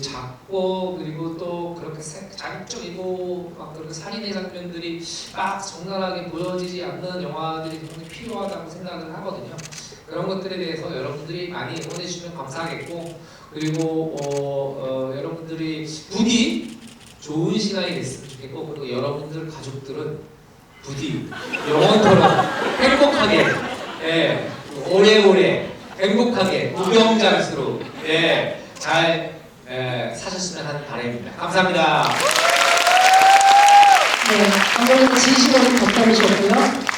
작고 그리고 또 그렇게 자극적이고 막 그렇게 살인의 장면들이 막 적나라하게 보여지지 않는 영화들이 굉장히 필요하다고 생각을 하거든요. 그런 것들에 대해서 여러분들이 많이 응원해주시면 감사하겠고 그리고 여러분들이 부디 좋은 시간이 됐으면 좋겠고 그리고 여러분들 가족들은 부디 영원토록 행복하게 오래오래 행복하게 우병장수로 잘 사셨으면 하는 바람입니다. 감사합니다. 네, 아무래도 진심으로 덕담이셨고요.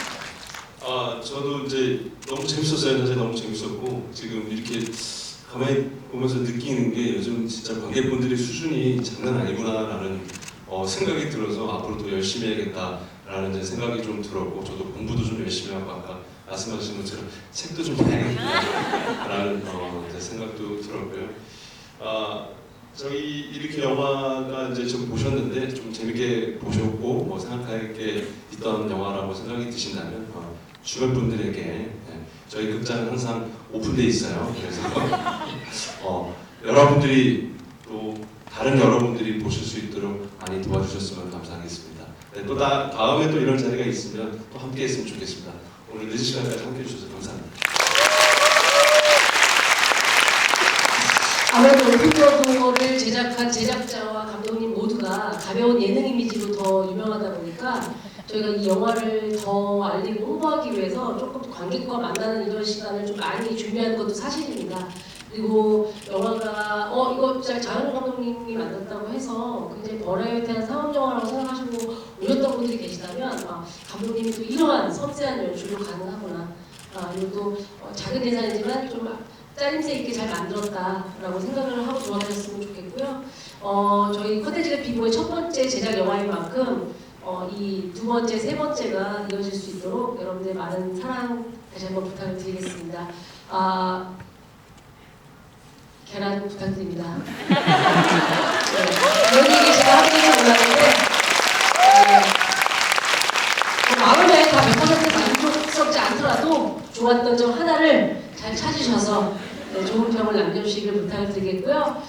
저도 이제 너무 재밌었어요. 사실 너무 재밌었고 지금 이렇게 가만히 보면서 느끼는 게 요즘 진짜 관객분들의 수준이 장난 아니구나라는 생각이 들어서 앞으로 더 열심히 해야겠다라는 이제 생각이 좀 들었고 저도 공부도 좀 열심히 하고 아까 말씀하신 것처럼 책도 좀 봐야겠다라는 생각도 들었고요. 저희 이렇게 영화가 이제 좀 보셨는데 좀 재밌게 보셨고 뭐 생각할 게 있던 영화라고 생각이 드신다면 주변 분들에게 저희 극장은 항상 오픈돼 있어요. 그래서 여러분들이 또 다른 여러분들이 보실 수 있도록 많이 도와주셨으면 감사하겠습니다. 네, 또 다음에 또 이런 자리가 있으면 또 함께 했으면 좋겠습니다. 오늘 늦은 시간까지 함께 해주셔서 감사합니다. 아무래도 오픈더도어를 제작한 제작자와 감독님 모두가 가벼운 예능 이미지로 더 유명하다 보니까 저희가 이 영화를 더 알리고 홍보하기 위해서 조금 관객과 만나는 이런 시간을 좀 많이 준비한 것도 사실입니다. 그리고 영화가 이거 장현우 감독님이 만들었다고 해서 굉장히 버라이어티한 상업 영화라고 생각하시고 오셨던 분들이 계시다면 감독님이 또 이러한 섬세한 연출도 가능하구나. 그리고 또 작은 예산이지만 좀 짜임새 있게 잘 만들었다라고 생각을 하고 좋아하셨으면 좋겠고요. 저희 컨텐츠가 비보의 첫 번째 제작 영화인 만큼 이 두 번째, 세 번째가 이어질 수 있도록 여러분들의 많은 사랑 다시 한번 부탁을 드리겠습니다. 계란 부탁드립니다. 네, 이런 얘기 제가 하고 있는 줄 몰랐는데 마음에 다 100% 만족스럽지 않더라도 좋았던 점 하나를 잘 찾으셔서 좋은 평을 남겨주시길 부탁을 드리겠고요.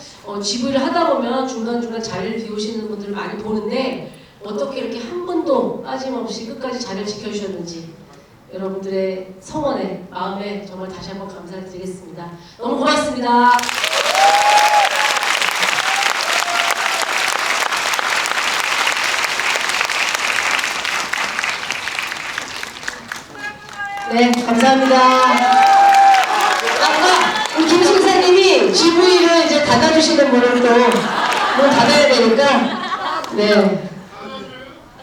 GV를 하다 보면 중간중간 자리를 비우시는 분들 많이 보는데 어떻게 이렇게 한 번도 빠짐없이 끝까지 자리를 지켜주셨는지 여러분들의 성원에 마음에 정말 다시 한번 감사를 드리겠습니다. 너무 고맙습니다. 네, 감사합니다. 아까 우리 김 선생님이 GV를 이제 닫아주시는 분을 또 문 닫아야 되니까 네.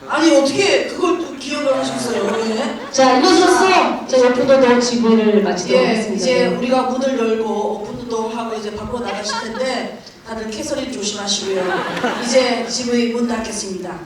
아니 어떻게 그걸 또 기억을 하셨어요? 예? 자, 이것으로써 제 오픈도어 GV를 마치도록 예, 하겠습니다. 이제 네. 우리가 문을 열고 오픈도 하고 이제 밖으로 나가실 텐데 다들 캐서린 조심하시고요. 이제 GV 문 닫겠습니다.